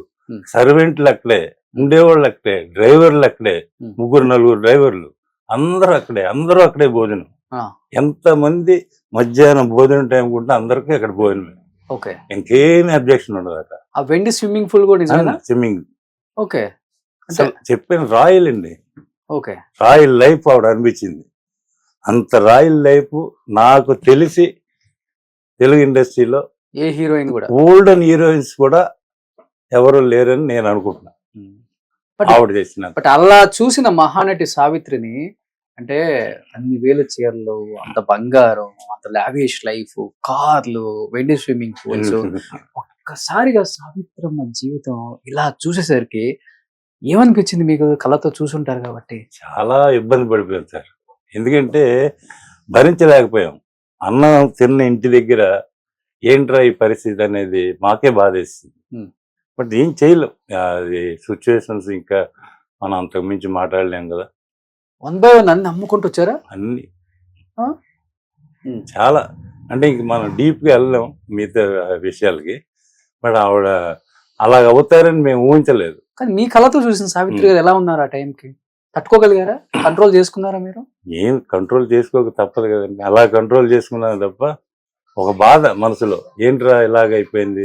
సర్వెంట్లు అక్కడే, ఉండేవాళ్ళు అక్కడే, డ్రైవర్లు అక్కడే, 3-4 డ్రైవర్లు, అందరూ అక్కడే భోజనం. ఎంతమంది మధ్యాహ్నం భోజనం టైం కూడా అందరికీ అక్కడ భోజనం. ఇంకేమీ అబ్జెక్షన్ ఉండదు అక్కడ. ఆ వెండి స్విమ్మింగ్ పూల్ కూడా స్విమ్మింగ్. ఓకే. చెప్పాను, రాయల్ అండి. ఓకే. రాయల్ లైఫ్ ఆవిడ అనిపించింది. అంత రాయల్ లైఫ్ నాకు తెలిసి తెలుగు ఇండస్ట్రీలో ఏ హీరోయిన్ కూడా, ఓల్డెన్ హీరోయిన్స్ కూడా ఎవరు లేరని నేను అనుకుంటున్నా ఆవిడ చేసిన. బట్ అలా చూసిన మహానటి సావిత్రిని, అంటే అన్ని వేల చీరలు, అంత బంగారం, అంత లావిష్ లైఫ్, కార్లు, వెండి స్విమ్మింగ్ పూల్స్, ఒక్కసారిగా సావిత్రమ్మ జీవితం ఇలా చూసేసరికి ఏమనిపించింది మీకు? కళ్ళతో చూసుంటారు కాబట్టి. చాలా ఇబ్బంది పడిపోయాం సార్, ఎందుకంటే భరించలేకపోయాం. అన్నం తిన్న ఇంటి దగ్గర ఏంట్రా ఈ పరిస్థితి అనేది మాకే బాధేస్తుంది. బట్ ఏం చేయలేం, అది సిచ్యువేషన్స్. ఇంకా మనం అంతకు మించి మాట్లాడలేం కదా. 1 by 1 అన్ని అమ్ముకుంటూ వచ్చారా? అన్ని చాలా. అంటే ఇంక మనం డీప్ గా వెళ్ళాం మిగతా విషయాలకి. బట్ ఆవిడ అలాగ అవుతారని మేము ఊహించలేదు. కానీ మీ కళతో చూసిన సావిత్రి గారు ఎలా ఉన్నారు ఆ టైంకి? తట్టుకోగలిగారా? కంట్రోల్ చేసుకున్నారా మీరు? ఏం కంట్రోల్ చేసుకోక తప్పదు కదండి. అలా కంట్రోల్ చేసుకున్నాను తప్ప ఒక బాధ మనసులో, ఏంట్రా ఇలాగ అయిపోయింది,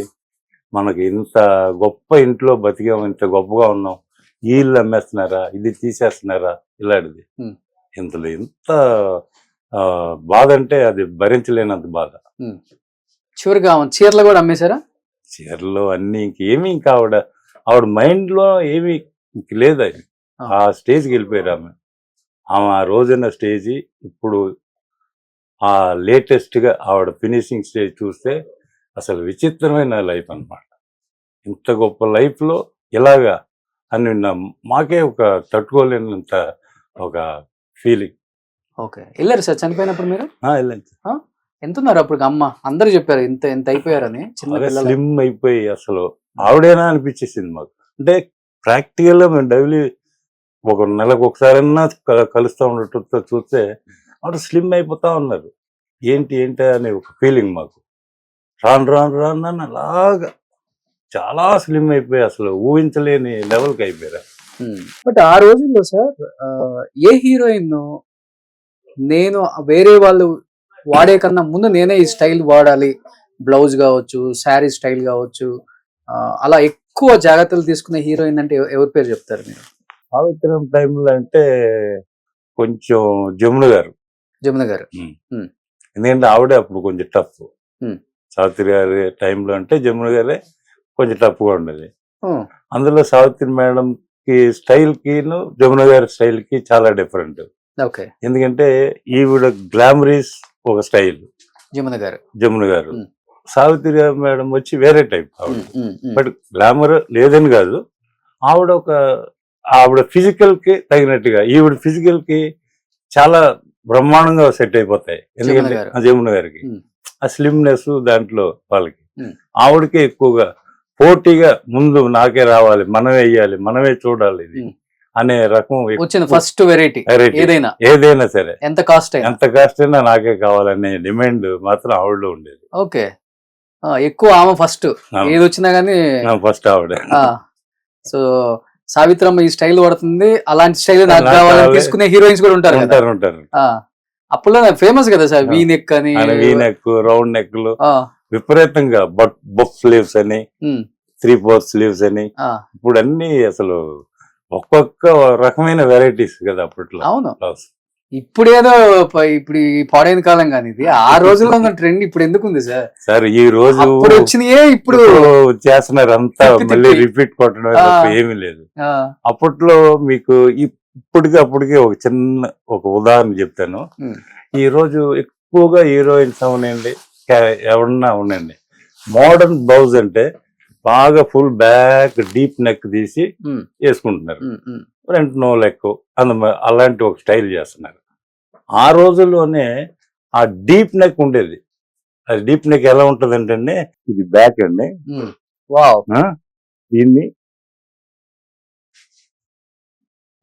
మనకి ఇంత గొప్ప ఇంట్లో బతికాం, ఇంత గొప్పగా ఉన్నాం, ఈ ఇల్లు అమ్మేస్తున్నారా, ఇది తీసేస్తున్నారా, ఇలాంటిది. ఇంతలో ఎంత బాధ అంటే అది భరించలేనంత బాధ. చివరిగా చీరలు కూడా అమ్మేశారా? చీరలు అన్ని ఇంకేమి, ఇంకా ఆవిడ మైండ్ లో ఏమి లేదు. అది ఆ స్టేజ్కి వెళ్ళిపోయారు ఆమె. ఆ రోజున్న స్టేజ్ ఇప్పుడు ఆ లేటెస్ట్ గా ఆవిడ ఫినిషింగ్ స్టేజ్ చూస్తే అసలు విచిత్రమైన లైఫ్ అన్నమాట. ఇంత గొప్ప లైఫ్ లో ఇలాగా అని మాకే ఒక తట్టుకోలేనంత ఒక ఫీలింగ్. ఓకే. వెళ్ళారు సార్ చనిపోయినప్పుడు మీరు? వెళ్ళాను. ఎంత ఉన్నారు అప్పుడు? అమ్మ అందరు చెప్పారు ఎంత అయిపోయారని. స్లిమ్ అయిపోయి అసలు ఆవిడేనా అనిపించేసింది మాకు. అంటే ప్రాక్టికల్ గా మేము డైలీ ఒక నెలకు ఒకసారైనా కలుస్తూ ఉండటంతో చూస్తే ఆవిడ స్లిమ్ అయిపోతా ఉన్నారు. ఏంటి అనే ఒక ఫీలింగ్ మాకు. రాను అలాగా చాలా స్లిమ్ అయిపోయి అసలు ఊహించలేని లెవెల్కి అయిపోయారు. బట్ ఆ రోజుల్లో సార్ ఏ హీరోయిన్ నేను వేరే వాళ్ళు వాడే కన్నా ముందు నేనే ఈ స్టైల్ వాడాలి, బ్లౌజ్ కావచ్చు, శారీ స్టైల్ కావచ్చు, అలా ఎక్కువ జాగ్రత్తలు తీసుకునే హీరోయిన్ అంటే ఎవరి పేరు చెప్తారు మీరు? సావిత్రం టైంలో అంటే కొంచెం జమున గారు. ఎందుకంటే ఆవిడే అప్పుడు కొంచెం టఫ్. సావిత్రి గారి టైంలో అంటే జమున గారే కొంచెం టఫ్గా ఉండేది. అందులో సావిత్రి మేడం కి స్టైల్ కి జమున గారి స్టైల్ కి చాలా డిఫరెంట్. ఓకే. ఎందుకంటే ఈవిడ గ్లామరీస్ ఒక స్టైల్ జమున గారు. జమున గారు, ఉమ్. సావిత్రి మేడం వచ్చి వేరే టైప్ ఆవిడ. బట్ గ్లామర్ లేదని కాదు, ఆవిడ ఫిజికల్ కి తగినట్టుగా ఈవిడ ఫిజికల్ కి చాలా బ్రహ్మాండంగా సెట్ అయిపోతాయి. ఎందుకంటే జమున గారికి ఆ స్లిమ్నెస్ దాంట్లో వాళ్ళకి, ఆవిడకే ఎక్కువగా పోటీగా ముందు నాకే రావాలి, మనమే వేయాలి, మనమే చూడాలి ఇది అనే రకం వచ్చింది. ఫస్ట్ వెరైటీ ఏదైనా సరే ఎంత కాస్ట్ అయినా నాకే కావాలనే డిమాండ్ మాత్రం ఆవిడలో ఉండేది. ఓకే. ఎక్కువ ఆమె ఫస్ట్ ఏది వచ్చినా గానీ ఫస్ట్ ఆవిడ. సో సావిత్రమ్మ ఈ స్టైల్ పడుతుంది, అలాంటి స్టైల్ నాకు కావాలని తీసుకునే హీరోయిన్స్ కూడా ఉంటారు. అప్పుడు ఫేమస్ కదా సార్, వీ నెక్ అని, వీ నెక్, రౌండ్ నెక్లు విపరీతంగా, బఫ్ స్లీవ్స్ అని, 3/4 స్లీవ్స్ అని, ఇప్పుడు అన్ని అసలు ఒక్కొక్క రకమైన వెరైటీస్ కదా అప్పట్లో. అవును. ఇప్పుడు ఈ పాడైన కాలం కానీ ఇది ఆ రోజుల్లో ఉన్న ట్రెండ్ ఇప్పుడు ఎందుకు ఉంది సార్? ఈ రోజు వచ్చినాయే ఇప్పుడు చేస్తున్నారు అంతా, మళ్ళీ రిపీట్ కొట్టడం ఏమీ లేదు. అప్పట్లో మీకు అప్పటికి ఒక ఉదాహరణ చెప్తాను. ఈ రోజు ఎక్కువగా హీరోయిన్స్ అవనండి, ఎవరన్నా ఉండండి, మోడర్న్ బ్లౌజ్ అంటే బాగా ఫుల్ బ్యాక్ డీప్ నెక్ తీసి వేసుకుంటున్నారు, ఫ్రంట్ నో లెక్ అలాంటి ఒక స్టైల్ చేస్తున్నారు. ఆ రోజుల్లోనే ఆ డీప్ నెక్ ఉండేది. అది డీప్ నెక్ ఎలా ఉంటది అంటే, ఇది బ్యాక్ అండి, దీన్ని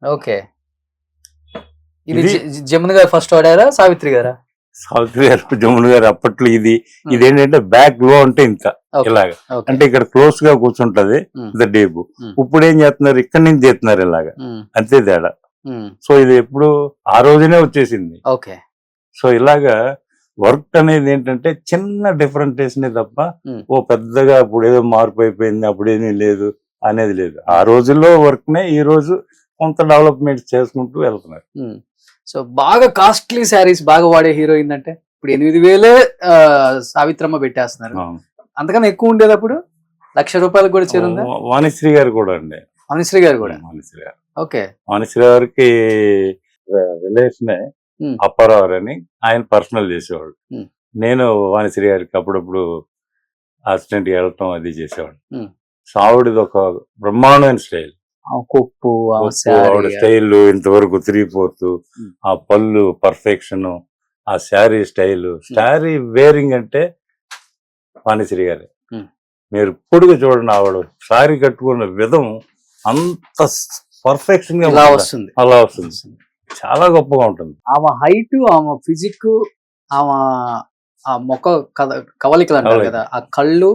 ఓకే. ఇది జమున గారు ఫస్ట్ వాడారా సావిత్రి గారా? సావిత్రి గారు, జమున గారు. అప్పట్లో ఇదేంటంటే బ్యాక్ లో అంటే ఇంత ఇలాగా, అంటే ఇక్కడ క్లోజ్ గా కూర్చుంటది డీప్. ఇప్పుడు ఏం చేస్తున్నారు, ఇక్కడి నుంచి చేస్తున్నారు ఇలాగా, అంతే తేడా. సో ఇది ఎప్పుడు ఆ రోజునే వచ్చేసింది. ఓకే. సో ఇలాగా వర్క్ అనేది ఏంటంటే చిన్న డిఫరెంటేషన్ తప్ప పెద్దగా అప్పుడు ఏదో మార్పు అయిపోయింది, అప్పుడేమీ లేదు అనేది లేదు. ఆ రోజుల్లో వర్క్ నే ఈ రోజు కొంత డెవలప్మెంట్ చేసుకుంటూ వెళ్తున్నారు. సో బాగా కాస్ట్లీ శారీస్ బాగా వాడే హీరోయిన్ అంటే ఇప్పుడు 8,000 సావిత్రమ్మ పెట్టేస్తున్నారు. అంతకన్నా ఎక్కువ ఉండేది అప్పుడు 1,00,000 రూపాయలకు కూడా చేరుందా? వాణిశ్రీ గారు కూడా అండి. వాణిశ్రీ గారు కూడా. ఓకే. వాణిశ్రీ గారికి రిలేషనే అప్పారావు అని, ఆయన పర్సనల్ చేసేవాడు. నేను వాణిశ్రీ గారికి అప్పుడప్పుడు అసిస్టెంట్ గా వెళ్ళటం అది చేసేవాడు. సో ఆవిడది ఒక బ్రహ్మాండమైన స్టైల్. కొప్పు ఆవిడ స్టైల్ ఇంతవరకు 3/4, ఆ పళ్ళు పర్ఫెక్షన్, ఆ శారీ స్టైల్, శారీ వేరింగ్ అంటే వాణిశ్రీ గారే. మీరు ఇప్పుడుగా చూడండి, ఆవిడ శారీ కట్టుకున్న విధం అంత పర్ఫెక్షన్ గా అలా వస్తుంది, చాలా గొప్పగా ఉంటుంది. ఆమె హైట్, ఆమె ఫిజిక్, ఆమె ఆ మొక్క కవలికలు అంటారు కదా, ఆ కళ్ళు,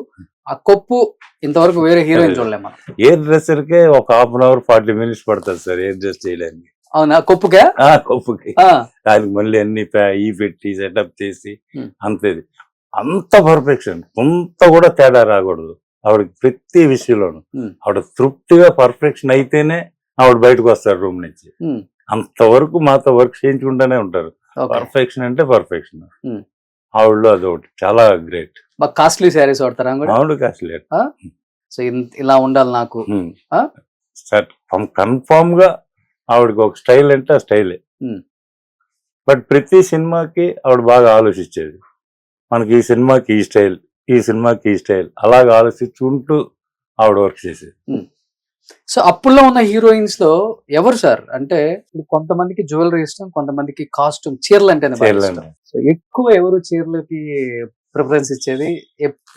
ఆ కొప్పు ఇంతవరకు వేరే హీరోయిన్ చూడలేము. ఎయిర్ డ్రెస్సర్ కే ఒక 1/2 hour 40 minutes పడుతుంది సార్ ఎయిర్ డ్రెస్ చేయడానికి. అవునా? కొప్పుకే? కొప్పుకి దానికి మళ్ళీ అన్ని పెట్టి సెటప్ చేసి అంతేది, అంత పర్ఫెక్షన్, కొంత కూడా తేడా రాకూడదు ఆవిడకి ప్రతి విషయంలోనూ. ఆవిడ తృప్తిగా పర్ఫెక్షన్ అయితేనే ఆవిడ బయటకు వస్తారు రూమ్ నుంచి. అంతవరకు మాతో వర్క్ చేయించుకుంటూనే ఉంటారు. పర్ఫెక్షన్ అంటే పర్ఫెక్షన్, ఆవిడలో అదొకటి చాలా గ్రేట్. బాగా కాస్ట్లీ శారీస్ వాడతారా? ఆవిడ కాస్ట్లీ. సో ఇలా ఉండాలి నాకు కన్ఫామ్ గా ఆవిడకి ఒక స్టైల్ అంటే ఆ స్టైలే. బట్ ప్రతి సినిమాకి ఆవిడ బాగా ఆలోచించేది, మనకి ఈ సినిమాకి ఈ స్టైల్, ఈ సినిమాకి ఈ స్టైల్, అలాగా ఆలోచించుకుంటూ ఆవిడ వర్క్ చేసేది. సో అప్పుల్లో ఉన్న హీరోయిన్స్ లో ఎవరు సార్ అంటే, కొంతమందికి జ్యువెలరీ ఇష్టం, కొంతమందికి కాస్ట్యూమ్ చీరలు అంటేనే ఇష్టం. సో ఎక్కువ ఎవరు చీరలకి ప్రిఫరెన్స్ ఇచ్చేది?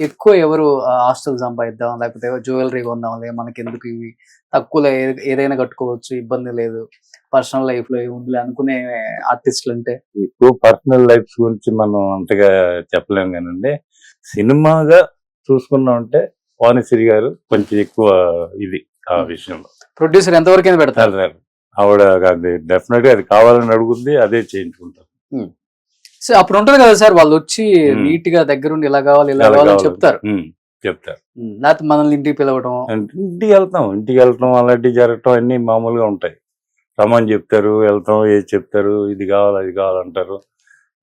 ఎక్కువ ఎవరు హాస్టల్ సంపాదిద్దాం, లేకపోతే జ్యువెలరీ కొందాం, మనకి ఎందుకు ఇవి తక్కువలో ఏదైనా కట్టుకోవచ్చు, ఇబ్బంది లేదు, పర్సనల్ లైఫ్ లో ఉంది అనుకునే ఆర్టిస్టులు అంటే? ఎక్కువ పర్సనల్ లైఫ్ గురించి మనం అంతగా చెప్పలేము కానండి, సినిమాగా చూసుకున్నాం అంటే వాణిశ్రీ గారు కొంచెం ఎక్కువ ఇది ఆ విషయంలో. ప్రొడ్యూసర్ ఎంతవరకు పెడతారు? ఆవిడ డెఫినెట్ గా అది కావాలని అడుగుద్ది, అదే చేయించుకుంటారు. సో అప్పుడు ఉంటది కదా సార్, వాళ్ళు వచ్చి నీట్ గా దగ్గరుండి ఇలా కావాలి ఇలా కావాలని చెప్తారు. లేకపోతే మనల్ని ఇంటికి పిలవడం, ఇంటికి వెళ్తాం అలాంటివి జరగటం అన్ని మామూలుగా ఉంటాయి. రమ్మని చెప్తారు, వెళ్తాం, ఏది చెప్తారు, ఇది కావాలి అది కావాలంటారు.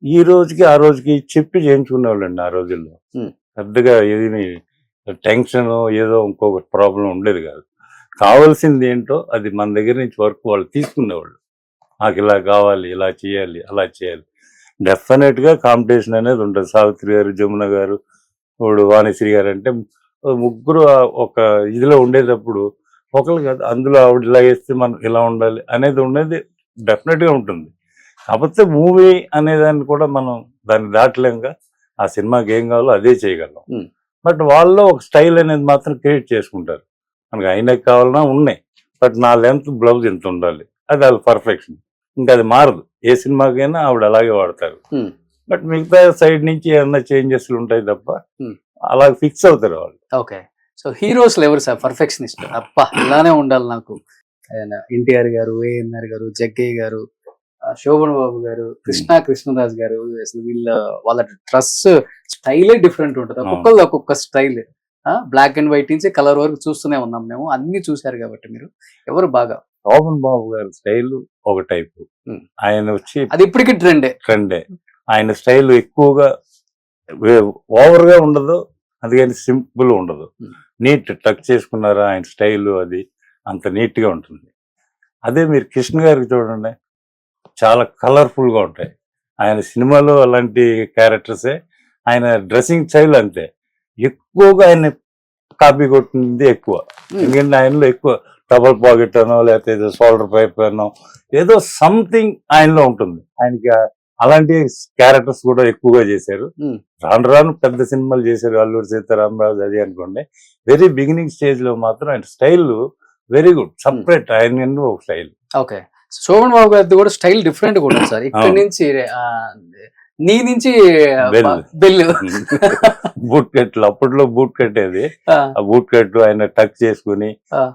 ఈ రోజుకి ఆ రోజుకి చెప్పి చేయించుకునేవాళ్ళండి. ఆ రోజుల్లో పెద్దగా ఏది టెన్షన్ ఏదో ఇంకొక ప్రాబ్లం ఉండేది కాదు. కావాల్సింది ఏంటో అది మన దగ్గర నుంచి వర్క్ వాళ్ళు తీసుకునేవాళ్ళు. నాకు ఇలా కావాలి, ఇలా చేయాలి, అలా చేయాలి. డెఫినెట్ గా కాంపిటీషన్ అనేది ఉంటుంది. సావిత్రి గారు, జమున గారు, ఇప్పుడు వాణిశ్రీ గారు అంటే ముగ్గురు ఒక ఇదిలో ఉండేటప్పుడు ఒకరు కాదు, అందులో ఆవిడ ఇలా వేస్తే మనం ఇలా ఉండాలి అనేది ఉండేది డెఫినెట్ గా ఉంటుంది. కాకపోతే మూవీ అనేదాన్ని కూడా మనం దాన్ని దాటలేంగా. ఆ సినిమాకి ఏం కావాలో అదే చేయగలం. బట్ వాళ్ళలో ఒక స్టైల్ అనేది మాత్రం క్రియేట్ చేసుకుంటారు. మనకి ఆయనకి కావాలన్నా ఉన్నాయి, బట్ నా లెంత్ బ్లౌజ్ ఎంత ఉండాలి, అది వాళ్ళ పర్ఫెక్షన్. ఇంకా అది మారదు, ఏ సినిమాకైనా ఆవిడ అలాగే వాడతారు. బట్ మిగతా సైడ్ నుంచి ఏమన్నా చేంజెస్ ఉంటాయి తప్ప అలా ఫిక్స్ అవుతారు వాళ్ళు. ఓకే, సో హీరోస్ ఎవరు సార్ పర్ఫెక్షనిస్ట్? అప్ప ఇలానే ఉండాలి నాకు. ఎన్టీఆర్ గారు, ఏఎన్ఆర్ గారు, జగ్గయ్య గారు, శోభన్ బాబు గారు, కృష్ణరాజ్ గారు, అసలు వాళ్ళ డ్రెస్ స్టైలే డిఫరెంట్ ఉంటుంది. ఒక్కొక్కరు ఒక్కొక్క స్టైల్. బ్లాక్ అండ్ వైట్ నుంచి కలర్ వరకు చూస్తూనే ఉన్నాం మేము, అన్ని చూసారు కాబట్టి మీరు ఎవరు బాగా? శోభన్ బాబు గారి స్టైల్ ఒక టైపు, ఆయన వచ్చి అది ఇప్పటికీ ట్రెండే. ఆయన స్టైల్ ఎక్కువగా ఓవర్ గా ఉండదు, అది కానీ సింపుల్ ఉండదు. నీట్ టచ్ చేసుకున్నారా ఆయన స్టైల్, అది అంత నీట్ గా ఉంటుంది. అదే మీరు కృష్ణ గారికి చూడండి, చాలా కలర్ఫుల్ గా ఉంటాయి. ఆయన సినిమాలో అలాంటి క్యారెక్టర్సే. ఆయన డ్రెస్సింగ్ స్టైల్ అంతే, ఎక్కువగా ఆయన కాపీ కొట్టింది ఎక్కువ. ఎందుకంటే ఆయనలో ఎక్కువ డబల్ పాకెట్ అనో లేకపోతే ఏదో షోల్డర్ పైప్ అనో ఏదో సంథింగ్ ఆయనలో ఉంటుంది. ఆయనకి అలాంటి క్యారెక్టర్స్ కూడా ఎక్కువగా చేశారు. రాను రాను పెద్ద సినిమాలు చేశారు, అల్లూరి సీతారామరాజు అది అనుకోండి. వెరీ బిగినింగ్ స్టేజ్ లో మాత్రం ఆయన స్టైల్ వెరీ గుడ్, సపరేట్ ఆయన ఒక స్టైల్. ఓకే, శోభన్ బాబు గారిది కూడా స్టైల్ డిఫరెంట్ కూడా సార్. ఇక్కడ నుంచి నీ నుంచి బెల్ బూట్ కట్లు, అప్పట్లో బూట్ కట్టేది. ఆ బూట్ కట్టు ఆయన టక్ చేసుకుని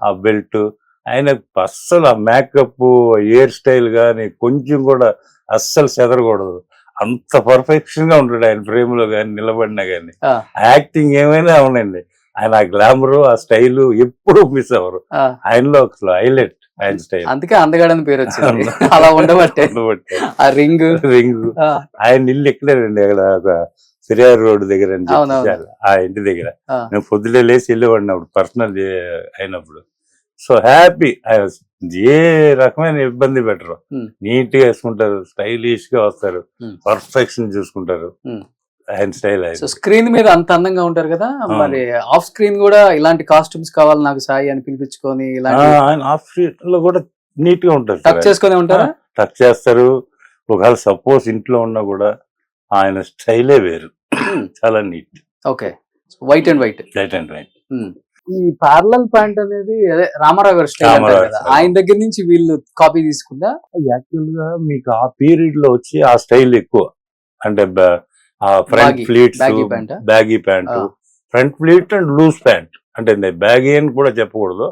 ఆ బెల్ట్, ఆయన అస్సలు ఆ మేకప్, హెయిర్ స్టైల్ గాని కొంచెం కూడా అస్సలు చెదరకూడదు. అంత పర్ఫెక్షన్ గా ఉంటాడు ఆయన ఫ్రేమ్ లో గాని, నిలబడినా గాని. యాక్టింగ్ ఏమైనా అవునండి, ఆయన ఆ గ్లామర్, ఆ స్టైల్ ఎప్పుడు మిస్ అవ్వరు. ఆయనలో అసలు హైలైట్ ఆయన స్టైల్. అందుకే అందగాడని పేరు వచ్చింది అలా ఉండబట్టే. ఆ రింగ్ ఆయన ఇల్లు ఎక్కడేనండి, అక్కడ ఒక సిరియార్ రోడ్ దగ్గర ఆ ఇంటి దగ్గర. నేను పొద్దులే లేచి వెళ్ళేవాడినప్పుడు పర్సనల్ అయినప్పుడు. సో హ్యాపీ, ఏ రకమైన ఇబ్బంది పెట్టరు, నీట్ గా వేసుకుంటారు, స్టైలిష్ గా వస్తారు, పర్ఫెక్షన్ చూసుకుంటారు. ఆయన స్టైల్. స్క్రీన్ మీద అంత అందంగా ఉంటారు కదా, మరి ఆఫ్ స్క్రీన్ కూడా ఇలాంటి కాస్ట్యూమ్స్ కావాలి నాకు సాయి అని పిలిపించుకొని ఆయన ఆఫ్ స్క్రీన్ లో కూడా నీట్ గా ఉంటారు, టచ్ చేసుకుని ఉంటారా? టచ్ చేస్తారు. ఒకవేళ సపోజ్ ఇంట్లో ఉన్నా కూడా ఆయన స్టైలే వేరు, చాలా neat. Okay, white and white. ఈ పార్లల్ ప్యాంట్ అనేది అదే రామారావు గారు స్టైల్ కదా, ఆయన దగ్గర నుంచి వీళ్ళు కాపీ తీసుకుందా? యాక్చువల్ గా మీకు ఆ పీరియడ్ లో వచ్చి ఆ స్టైల్ ఎక్కువ, అంటే front pleats, baggy pant, front pleat and loose pant. అంటే బ్యాగీ అని కూడా చెప్పకూడదు,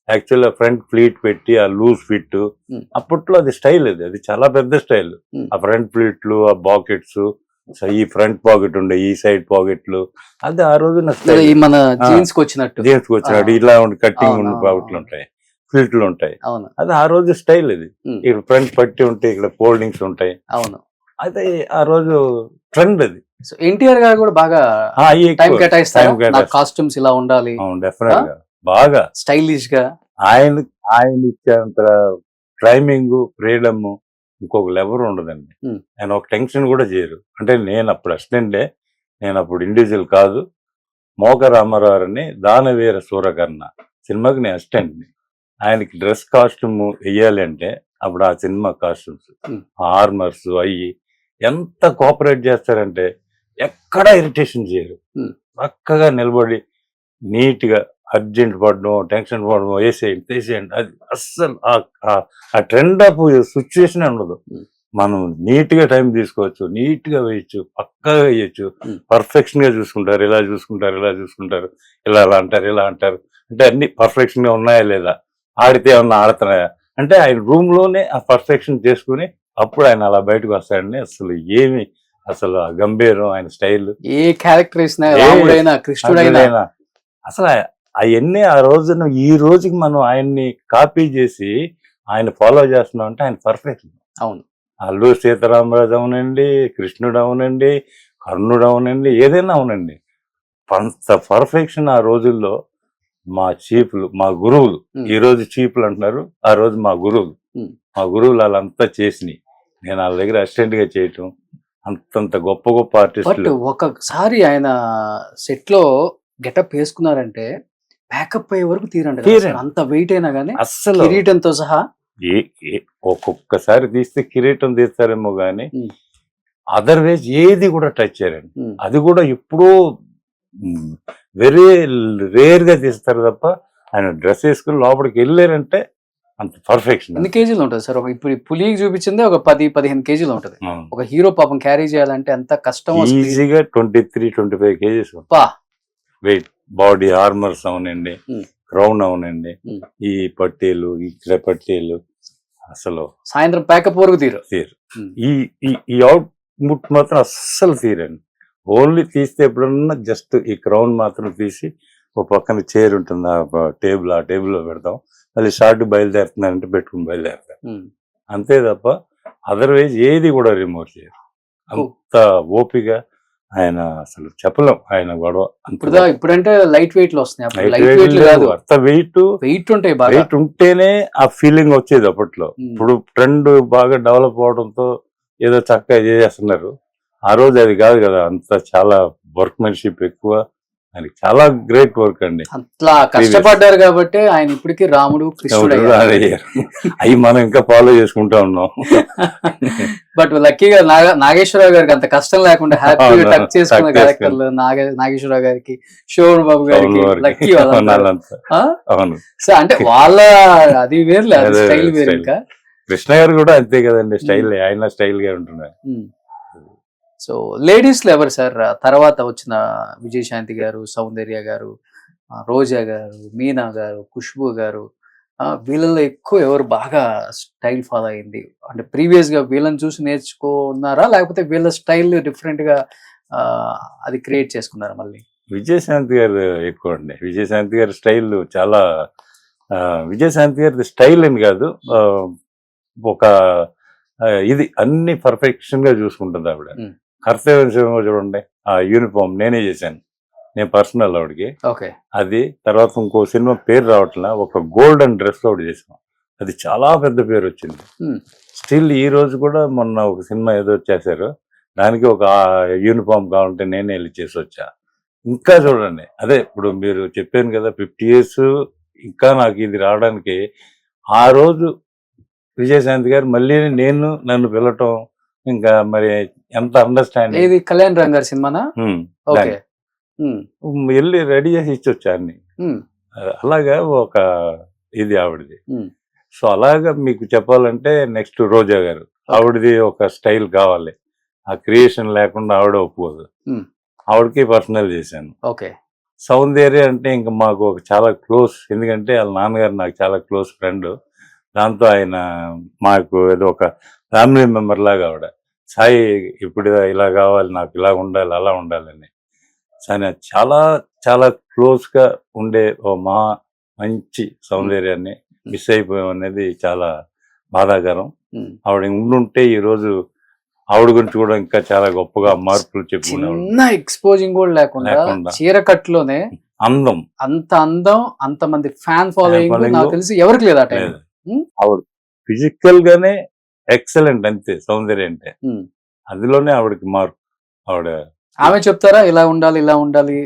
యాక్చువల్ ఫ్రంట్ ఫ్లీట్ పెట్టి ఆ లూజ్ ఫిట్. అప్పట్లో అది స్టైల్, అది చాలా పెద్ద స్టైల్. ఆ ఫ్రంట్ ఫ్లీట్లు, ఆ పాకెట్స్, ఈ ఫ్రంట్ పాకెట్ ఉండే, ఈ సైడ్ పాకెట్లు, అది ఆ రోజు మన జీన్స్ కి వచ్చినట్టు ఇలా ఉండి కట్టింగ్ ఉన్న పాకెట్లు ఉంటాయి, ఫ్లీట్లు ఉంటాయి. అది ఆ రోజు స్టైల్. అది ఇక్కడ ఫ్రంట్ పట్టి ఉంటాయి, ఇక్కడ ఫోల్డింగ్స్ ఉంటాయి. అవును, అయితే ఆ రోజు ట్రెండ్ అది. సో ఎన్టీఆర్ గారు కూడా బాగా టైం కేటాయిస్తారు, కాస్ట్యూమ్స్ ఇలా ఉండాలి, డెఫినెట్ గా బాగా స్టైలిష్ గా. ఆయన ఇచ్చేంత టైమింగ్, ఫ్రీడమ్ ఇంకొకరు ఎవరు ఉండదండి. ఆయన ఒక టెన్షన్ కూడా చేయరు. అంటే నేను అప్పుడు అసిస్టెంటే, నేను అప్పుడు ఇండివిజువల్ కాదు. మోక రామారావు అని దానవీర సూరకర్ణ సినిమాకి నేను అసిస్టెంట్ని. ఆయనకి డ్రెస్ కాస్ట్యూమ్ వెయ్యాలి అంటే అప్పుడు ఆ సినిమా కాస్ట్యూమ్స్, ఆర్మర్స్ అయ్యి ఎంత కోఆపరేట్ చేస్తారంటే ఎక్కడా ఇరిటేషన్ చేయరు. చక్కగా నిలబడి నీట్ గా అర్జెంట్ పడడం, టెన్షన్ పడడం, వేసేయండి తీసేయండి, అది అస్సలు ఆ ట్రెండ్ ఆఫ్ సిచ్యువేషన్ ఉండదు. మనం నీట్ గా టైం తీసుకోవచ్చు, నీట్ గా వేయచ్చు, పక్కగా వేయచ్చు, పర్ఫెక్షన్ గా చూసుకుంటారు, ఇలా చూసుకుంటారు, ఇలా చూసుకుంటారు, ఇలా అలా అంటారు, ఇలా అంటారు. అంటే అన్ని పర్ఫెక్షన్ గా ఉన్నాయా లేదా, ఆడితే ఏమన్నా ఆడుతున్నాయా అంటే ఆయన రూమ్ లోనే ఆ పర్ఫెక్షన్ చేసుకుని అప్పుడు ఆయన అలా బయటకు వస్తాడని అసలు ఏమి, అసలు గంభీరం ఆయన స్టైల్. ఏ క్యారెక్టర్ రాముడైనా కృష్ణుడైనా అసలు అవన్నీ ఆ రోజున ఈ రోజుకి మనం ఆయన్ని కాపీ చేసి ఆయన ఫాలో చేస్తున్నాం అంటే ఆయన పర్ఫెక్షన్. అవును, అల్లూరి సీతారామరాజు అవునండి, కృష్ణుడు అవునండి, కర్ణుడు అవునండి, ఏదైనా అవునండి, అంత పర్ఫెక్షన్ ఆ రోజుల్లో మా చీఫ్లు, మా గురువులు, ఈ రోజు చీఫ్లు అంటున్నారు, ఆ రోజు మా గురువులు, మా గురువులు వాళ్ళంతా చేసినాయి. నేను వాళ్ళ దగ్గర అసిస్టెంట్ గా చేయటం, అంతంత గొప్ప గొప్ప బట్ ఆర్టిస్టులు. ఒకసారి ఆయన సెట్ లో గెటప్ వేసుకున్నారంటే ప్యాకప్ అయ్యే వరకు తీరండి కదా తీరండి. సార్, అంత వెయిట్ అయినా గానీ అస్సలు కిరీటంతో సహా. ఒక్కొక్కసారి తీస్తే కిరీటం తీస్తారేమో గానీ ఉమ్. అదర్వైజ్ ఏది కూడా టచ్ చేయరండి. ఉమ్. అది కూడా ఎప్పుడూ వెరీ రేర్ గా తీస్తారు తప్ప ఆయన డ్రెస్ వేసుకుని లోపలికి వెళ్ళారంటే అంత పర్ఫెక్షన్. ఎన్ని కేజీలు ఉంటుంది సార్? ఇప్పుడు ఈ పులికి చూపించింది ఒక 10-15 కేజీలు ఉంటుంది. ఒక హీరో పాపం క్యారీ చేయాలంటే ఎంత కష్టం. ఈజీగా 23-25 కేజీస్ వెయిట్. బాడీ ఆర్మర్స్ అవునండి, క్రౌన్ అవునండి, ఈ పట్టీలు, ఇక్కడ పట్టీలు, అసలు సాయంత్రం ప్యాకప్ వరకు తీరు. ఈ అవుట్ ముట్ మాత్రం అస్సలు తీరండి. ఓన్లీ తీస్తే ఎప్పుడన్నా జస్ట్ ఈ క్రౌన్ మాత్రం తీసి ఒక పక్కన చైర్ ఉంటుంది, ఆ టేబుల్లో పెడతాం. మళ్ళీ షార్ట్ బయలుదేరుతున్నారంటే పెట్టుకుని బయలుదేరుతాం, అంతే తప్ప అదర్వైజ్ ఏది కూడా రిమూవ్ చేయరు. అంత ఓపిక ఆయన, అసలు చెప్పలేం ఆయన గొడవ. ఇప్పుడంటే లైట్ వెయిట్ లో వస్తున్నాయి, అంత వెయిట్ ఉంటాయి. వెయిట్ ఉంటేనే ఆ ఫీలింగ్ వచ్చేది అప్పట్లో. ఇప్పుడు ట్రెండ్ బాగా డెవలప్ అవడంతో ఏదో చక్కగా చేస్తున్నారు. ఆ రోజు అది కాదు కదా, అంత చాలా వర్క్మెన్షిప్ ఎక్కువ, ఆయనకి చాలా గ్రేట్ వర్క్ అండి. అట్లా కష్టపడ్డారు కాబట్టి ఆయన ఇప్పటికీ రాముడు కృష్ణుడు అవి మనం ఇంకా ఫాలో చేసుకుంటా ఉన్నాం. బట్ లక్కీగా నాగేశ్వరరావు గారికి అంత కష్టం లేకుండా హ్యాపీగా టచ్ చేసుకున్న క్యారెక్టర్లు నాగేశ్వరరావు గారికి, శోభన్ బాబు గారికి లక్కీ అంటే వాళ్ళ అది వేరులే, స్టైల్ వేరు. ఇంకా కృష్ణ గారు కూడా అంతే కదండి, స్టైల్ ఆయన స్టైల్ గా ఉంటున్నారు. సో లేడీస్ లో ఎవరు సార్ తర్వాత వచ్చిన? విజయశాంతి గారు, సౌందర్య గారు, రోజా గారు, మీనా గారు, ఖుష్బూ గారు, వీళ్ళల్లో ఎక్కువ ఎవరు బాగా స్టైల్ ఫాలో అయింది? అంటే ప్రీవియస్ గా వీళ్ళని చూసి నేర్చుకున్నారా, లేకపోతే వీళ్ళ స్టైల్ డిఫరెంట్ గా అది క్రియేట్ చేసుకున్నారా మళ్ళీ? విజయశాంతి గారు ఎక్కువ అండి. విజయశాంతి గారి స్టైల్ చాలా, విజయశాంతి గారి స్టైల్ అని కాదు, ఒక ఇది అన్ని పర్ఫెక్షన్ గా చూసుకుంటుంది ఆవిడ. కర్తవ్యం సినిమా చూడండి, ఆ యూనిఫామ్ నేనే చేశాను, నేను పర్సనల్ ఆవిడకి. అది తర్వాత ఇంకో సినిమా పేరు రావట్లా, ఒక గోల్డెన్ డ్రెస్ ఒకటి చేసాం, అది చాలా పెద్ద పేరు వచ్చింది. స్టిల్ ఈ రోజు కూడా మొన్న ఒక సినిమా ఏదో చేశారు, దానికి ఒక యూనిఫామ్ కావాలంటే నేనే వెళ్ళి చేసి వచ్చా. ఇంకా చూడండి, అదే ఇప్పుడు మీరు చెప్పాను కదా 50 years, ఇంకా నాకు ఇది రావడానికి ఆ రోజు విజయశాంతి గారు మళ్ళీ నన్ను పిలవటం, ఇంకా మరి ఎంత అండర్స్టాండింగ్. ఇది కళ్యాణ్ రామ్ గారి సినిమానా? వెళ్ళి రెడీ చేసి ఇచ్చొచ్చా అన్ని. అలాగా ఒక ఇది ఆవిడది. సో అలాగా మీకు చెప్పాలంటే నెక్స్ట్ రోజా గారు, ఆవిడది ఒక స్టైల్ కావాలి, ఆ క్రియేషన్ లేకుండా ఆవిడ ఒప్పుకోదు, ఆవిడకి పర్సనల్ చేశాను. సౌందర్య అంటే ఇంకా మాకు ఒక చాలా క్లోజ్, ఎందుకంటే వాళ్ళ నాన్నగారు నాకు చాలా క్లోజ్ ఫ్రెండ్. దాంతో ఆయన మాకు ఏదో ఒక ఫ్యామిలీ మెంబర్ లాగా ఆవిడ. సాయి ఇప్పుడు ఇలా కావాలి, నాకు ఇలా ఉండాలి, అలా ఉండాలని చాలా చాలా క్లోజ్ గా ఉండే ఓ మంచి సౌందర్యాన్ని మిస్ అయిపోయాం అనేది చాలా బాధాకరం. ఆవిడ ఉండుంటే ఈ రోజు ఆవిడ గురించి కూడా ఇంకా చాలా గొప్పగా మార్పులు చెప్పుకున్నాం. ఎక్స్పోజింగ్ కూడా లేకుండా చీరకట్టులోనే అందం, అంత అందం, అంత మంది ఫ్యాన్ ఫాలోయింగ్ నాకు తెలిసి ఎవరికి లేదా ఆవిడ ఫిజికల్ గానే ఎక్సలెంట్ అంతే సౌందర్య అంటే. అందులోనే ఆవిడకి మార్పు. ఆమె చెప్తారా ఇలా ఉండాలి, ఇలా ఉండాలి,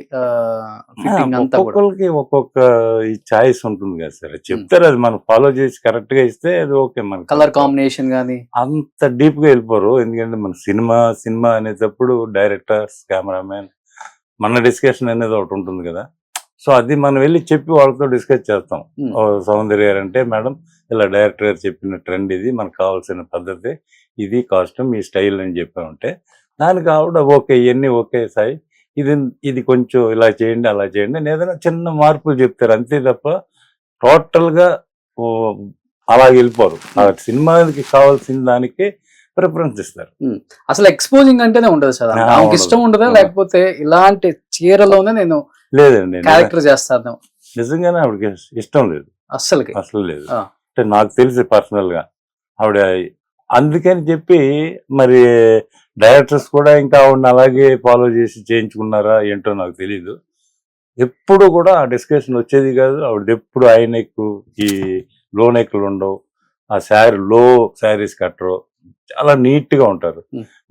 ఒక్కొక్కరికి ఒక్కొక్క ఈ చాయిస్ ఉంటుంది కదా సార్, చెప్తారు, అది మనం ఫాలో చేసి కరెక్ట్ గా ఇస్తే అది ఓకే. మన కలర్ కాంబినేషన్ గానీ అంత డీప్ గా వెళ్ళిపోరు, ఎందుకంటే మన సినిమా అనేటప్పుడు డైరెక్టర్స్, కెమెరామెన్, మన డిస్కషన్ అనేది ఒకటి ఉంటుంది కదా. సో అది మనం వెళ్ళి చెప్పి వాళ్ళతో డిస్కస్ చేస్తాం. సౌందర్య గారు అంటే, మేడం ఇలా డైరెక్టర్ గారు చెప్పిన ట్రెండ్ ఇది, మనకు కావాల్సిన పద్ధతి ఇది, కాస్ట్యూమ్, ఈ స్టైల్ అని చెప్పామంటే దానికి ఆవిడ ఓకే, ఇవన్నీ ఓకే సాయి, ఇది కొంచెం ఇలా చేయండి, అలా చేయండి అని ఏదైనా చిన్న మార్పులు చెప్తారు, అంతే తప్ప టోటల్ గా అలా వెళ్ళిపోరు. ఆ సినిమాకి కావాల్సిన దానికి ప్రిఫరెన్స్ ఇస్తారు. అసలు ఎక్స్పోజింగ్ అంటేనే ఉండదు సార్, ఇష్టం ఉండదా? లేకపోతే ఇలాంటి చీరలోనే నేను లేదండి క్యారెక్టర్ చేస్తాను, నిజంగానే ఆవిడకి ఇష్టం లేదు, అసలు లేదు. అంటే నాకు తెలిసి పర్సనల్ గా ఆవిడ అందుకని చెప్పి మరి డైరెక్టర్స్ కూడా ఇంకా ఆవిడని అలాగే ఫాలో చేసి చేయించుకున్నారా ఏంటో నాకు తెలీదు. ఎప్పుడు కూడా ఆ డిస్కషన్ వచ్చేది కాదు. ఆవిడది ఎప్పుడు హై నెక్, ఈ లో నెక్లు ఉండవు, ఆ లో శారీస్ కట్టరు, చాలా నీట్ గా ఉంటారు.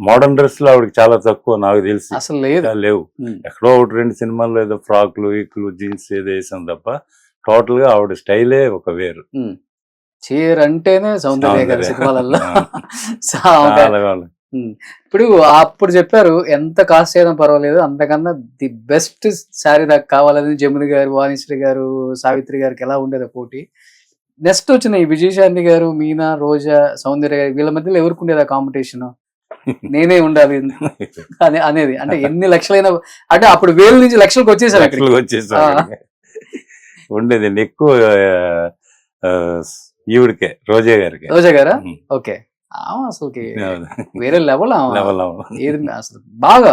మోడర్న్ డ్రెస్ లో ఆవిడకి చాలా తక్కువ నాకు తెలిసి అసలు లేదు. లేవు. ఎక్కడో ఒకటి 2 సినిమాల్లో ఏదో ఫ్రాక్లు ఈక్లు జీన్స్ ఏదో వేసాం తప్ప టోటల్ గా ఆవిడ స్టైలే ఒక వేరు. చీర అంటేనే సౌందర్య గారి సినిమాలలో ఇప్పుడు అప్పుడు చెప్పారు ఎంత కాస్ట్ చేయడం పర్వాలేదు, అంతకన్నా ది బెస్ట్ శారీ నాకు కావాలని జమున గారు, వాణిశ్రీ గారు, సావిత్రి గారికి ఎలా ఉండేది పోటీ. నెక్స్ట్ వచ్చిన ఈ విజయశాంతి గారు, మీనా, రోజా, సౌందర్య గారు, వీళ్ళ మధ్యలో ఎవరికి ఉండేది ఆ కాంపిటీషన్? నేనే ఉండాలి అనేది. అంటే ఎన్ని లక్షలైనా, అంటే అప్పుడు వేల నుంచి లక్షలకు వచ్చేసారు. ఉండేది ఎక్కువ ఈవిడికే, రోజా గారికి. రోజా గారా? ఓకే. అసలుకి వేరే లెవెల్ ఏది అసలు బాగా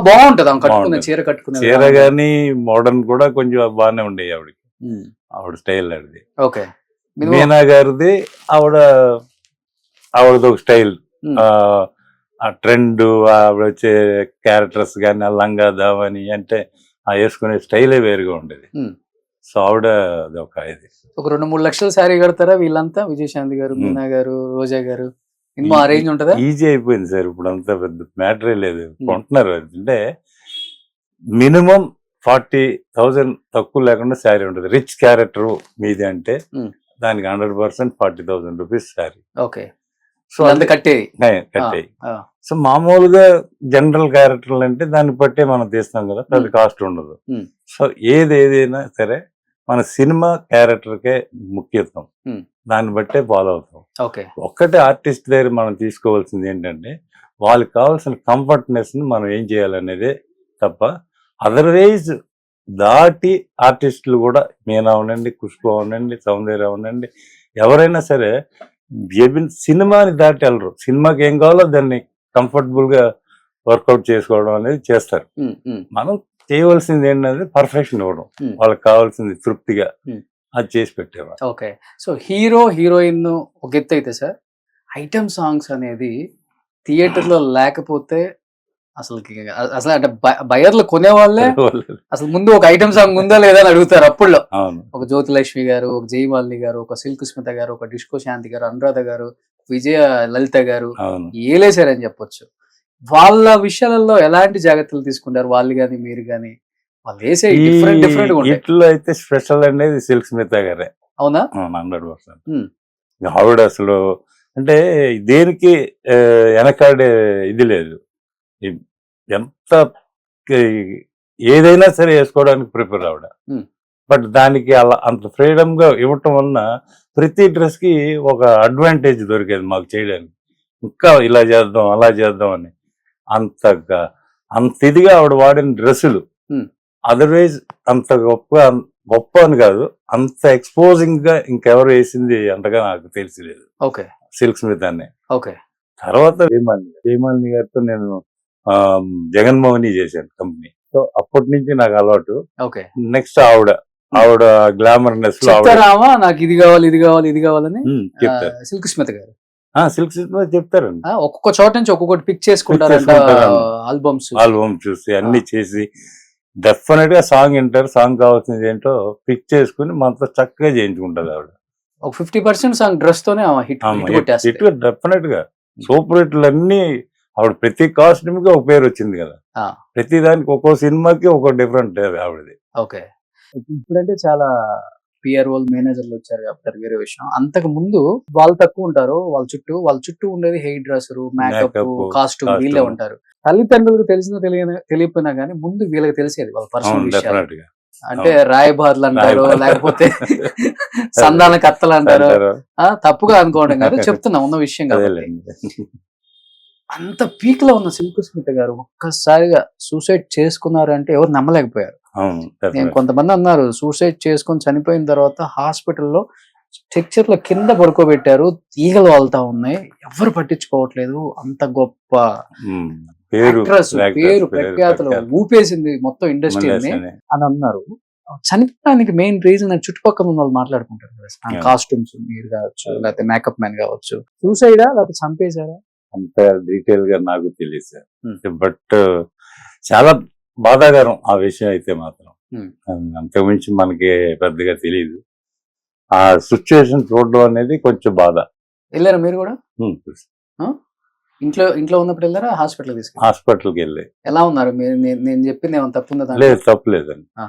బాగుంటది ఆమె కట్టుకున్న చీర, కట్టుకున్న చీర గానీ మోడర్న్ కూడా కొంచెం బాగానే ఉండేవి ఆవిడకి. ఆవిడ స్టైల్ ఆవిడది. ఓకే. మీనా గారిది ఆవిడది ఒక స్టైల్, ఆ ట్రెండ్, ఆవిడ వచ్చే క్యారెక్టర్స్ కానీ, ఆ లంగా దావని అంటే ఆ వేసుకునే స్టైలే వేరుగా ఉండేది. సో ఆవిడ అది ఒక 2-3 లక్షల శారీ కడతారా వీళ్ళంతా? విజయశాంతి గారు, మీనా గారు, రోజా గారు, ఇన్నో ఆ రేంజ్ ఉంటుందా? ఈజీ అయిపోయింది సార్ ఇప్పుడు, అంతా పెద్ద మ్యాటరే లేదు. కొంటున్నారు అంటే మినిమం 40,000 తక్కువ లేకుండా శారీ ఉంటుంది. రిచ్ క్యారెక్టర్ మీది అంటే దానికి 100% 40,000 రూపీస్ శారీ. ఓకే. సో అంత కట్టేది. సో మామూలుగా జనరల్ క్యారెక్టర్లు అంటే దాన్ని బట్టే మనం తీస్తాం కదా, పెద్ద కాస్ట్ ఉండదు. సో ఏదైనా సరే మన సినిమా క్యారెక్టర్కే ముఖ్యత్వం, దాన్ని బట్టే ఫాలో అవుతాం. ఒక్కటే ఆర్టిస్ట్ దగ్గర మనం తీసుకోవాల్సింది ఏంటంటే వాళ్ళకి కావాల్సిన కంఫర్ట్నెస్ ని మనం ఏం చేయాలనేదే తప్ప, అదర్వైజ్ దాటి ఆర్టిస్టులు కూడా, మీనా ఉండండి, ఖుష్బూ ఉండండి, సౌందర్య ఉండండి, ఎవరైనా సరే సినిమాని దాటి వెళ్ళరు. సినిమాకి ఏం కావాలో దాన్ని కంఫర్టబుల్ గా వర్కౌట్ చేసుకోవడం అనేది చేస్తారు. మనం చేయవలసింది ఏంటంటే పర్ఫెక్షన్ ఇవ్వడం, వాళ్ళకి కావాల్సింది తృప్తిగా అది చేసి పెట్టేవాళ్ళు. ఓకే. సో హీరో హీరోయిన్ ఒక ఎత్తు అయితే సార్, ఐటమ్ సాంగ్స్ అనేది థియేటర్ లో లేకపోతే అసలు అంటే బయర్లు కొనేవాళ్ళే అసలు ముందు ఒక ఐటమ్ సాంగ్ ఉందా లేదా అని అడుగుతారు. అప్పుడులో ఒక జ్యోతిలక్ష్మి గారు, ఒక జయమాలిని గారు, ఒక సిల్క్ స్మిత గారు, ఒక డిస్కో శాంతి గారు, అనురాధ గారు, విజయ లలిత గారు ఏలేసారని చెప్పొచ్చు. వాళ్ళ విషయాలలో ఎలాంటి జాగ్రత్తలు తీసుకుంటారు వాళ్ళు గాని మీరు గాని? వాళ్ళు వేసే డిఫరెంట్ ఇట్లో అయితే స్పెషల్ అనేది సిల్క్ స్మిత గారే. అవునా? 100%. ఆవిడ అసలు అంటే దేనికి వెనకాడే ఇది లేదు, ఎంత ఏదైనా సరే వేసుకోవడానికి ప్రిపేర్ ఆవిడ. బట్ దానికి అలా అంత ఫ్రీడమ్ గా ఇవ్వటం వలన ప్రతి డ్రెస్ కి ఒక అడ్వాంటేజ్ దొరికేది మాకు చేయడానికి. ఇంకా ఇలా చేద్దాం, అలా చేద్దాం అని అంత ఇదిగా ఆవిడ వాడిన డ్రెస్సులు అదర్వైజ్ అంత గొప్ప అని కాదు, అంత ఎక్స్పోజింగ్ గా ఇంకెవరు వేసింది అంతగా నాకు తెలియలేదు. ఓకే. సిల్క్ స్మితాన్ని. ఓకే. తర్వాత జయమాలిని గారితో నేను జగన్మోహని చేశాను కంపెనీ. సో అప్పటి నుంచి నాకు అలవాటు. ఓకే. నెక్స్ట్ ఆవిడ గ్లామర్నెస్ లో నాకు ఇది కావాలి, ఇది కావాలి, ఇది కావాలని చెప్తారు. సిల్క్ స్మిత గారు సిల్క్ స్మిత చెప్తారండి. ఒక్కొక్క చోట నుంచి ఒక్కొక్కటి పిక్ చేసుకుంటారు, ఆల్బమ్ చూసి అన్ని చేసి డెఫినెట్ గా సాంగ్ వింటారు. సాంగ్ కావాల్సింది ఏంటో పిక్ చేసుకుని మనతో చక్కగా చేయించుకుంటారు ఆవిడ. ఒక 50% సాంగ్ డ్రెస్ తోనే హిట్ డెఫినెట్ గా. సూపర్ హిట్లు అన్ని ఆవిడ ప్రతి కాస్ట్యూమ్ కి ఒక పేరు వచ్చింది కదా, ప్రతి దానికి ఒక్కో సినిమాకి ఒక డిఫరెంట్ ఆవిడది. ఓకే. ఇప్పుడంటే చాలా పిఆర్ఓ మేనేజర్లు వచ్చారు కాబట్టి వేరే విషయం. అంతకు ముందు వాళ్ళు తక్కువ ఉంటారు, వాళ్ళ చుట్టూ ఉండేది హెయిర్ డ్రెస్సర్, మేకప్, కాస్ట్యూమ్ వీళ్ళే ఉంటారు. తల్లిదండ్రులకు తెలియకపోయినా కానీ ముందు వీళ్ళకి తెలిసేది వాళ్ళ పర్సనల్ విషయాలు. అంటే రాయబార్లు అంటారు, లేకపోతే సంధాన కత్తలు అంటారు. తప్పుగా అనుకోవడం కాదు, చెప్తున్నా ఉన్న విషయం కాబట్టి. అంత పీక్ లో ఉన్న సిల్క్ స్మిత గారు ఒక్కసారిగా సూసైడ్ చేసుకున్నారు అంటే ఎవరు నమ్మలేకపోయారు. నేను కొంతమంది అన్నారు సూసైడ్ చేసుకుని చనిపోయిన తర్వాత హాస్పిటల్లో స్ట్రక్చర్ల కింద పడుకోబెట్టారు, ఈగలు వాళ్తా ఉన్నాయి, ఎవరు పట్టించుకోవట్లేదు. అంత గొప్ప పేరు ప్రఖ్యాతలు ఊపేసింది మొత్తం ఇండస్ట్రీని అని అన్నారు. చనిపోవడానికి మెయిన్ రీజన్ చుట్టుపక్కల ఉన్న వాళ్ళు మాట్లాడుకుంటారు కదా, కాస్ట్యూమ్స్ మీరు కావచ్చు, లేకపోతే మేకప్ మ్యాన్ కావచ్చు. సూసైడా లేకపోతే చంపేశారా? అంత డీటెయిల్ గా నాకు తెలియదు సార్. బట్ చాలా బాధాకరం ఆ విషయం అయితే మాత్రం. Hmm. అంతకుమించి మనకి పెద్దగా తెలియదు. ఆ సిచ్యువేషన్ చూడడం అనేది కొంచెం బాధ. వెళ్ళారా మీరు కూడా? Hmm. ఇంట్లో ఉన్నప్పుడు వెళ్ళారా హాస్పిటల్ తీసుకెళ్ళి? హాస్పిటల్కి వెళ్ళి ఎలా ఉన్నారు మీరు? నేను చెప్పింది ఏమైనా తప్పుందా దాంట్లో? లేదు, తప్పులేదండి. ఆ.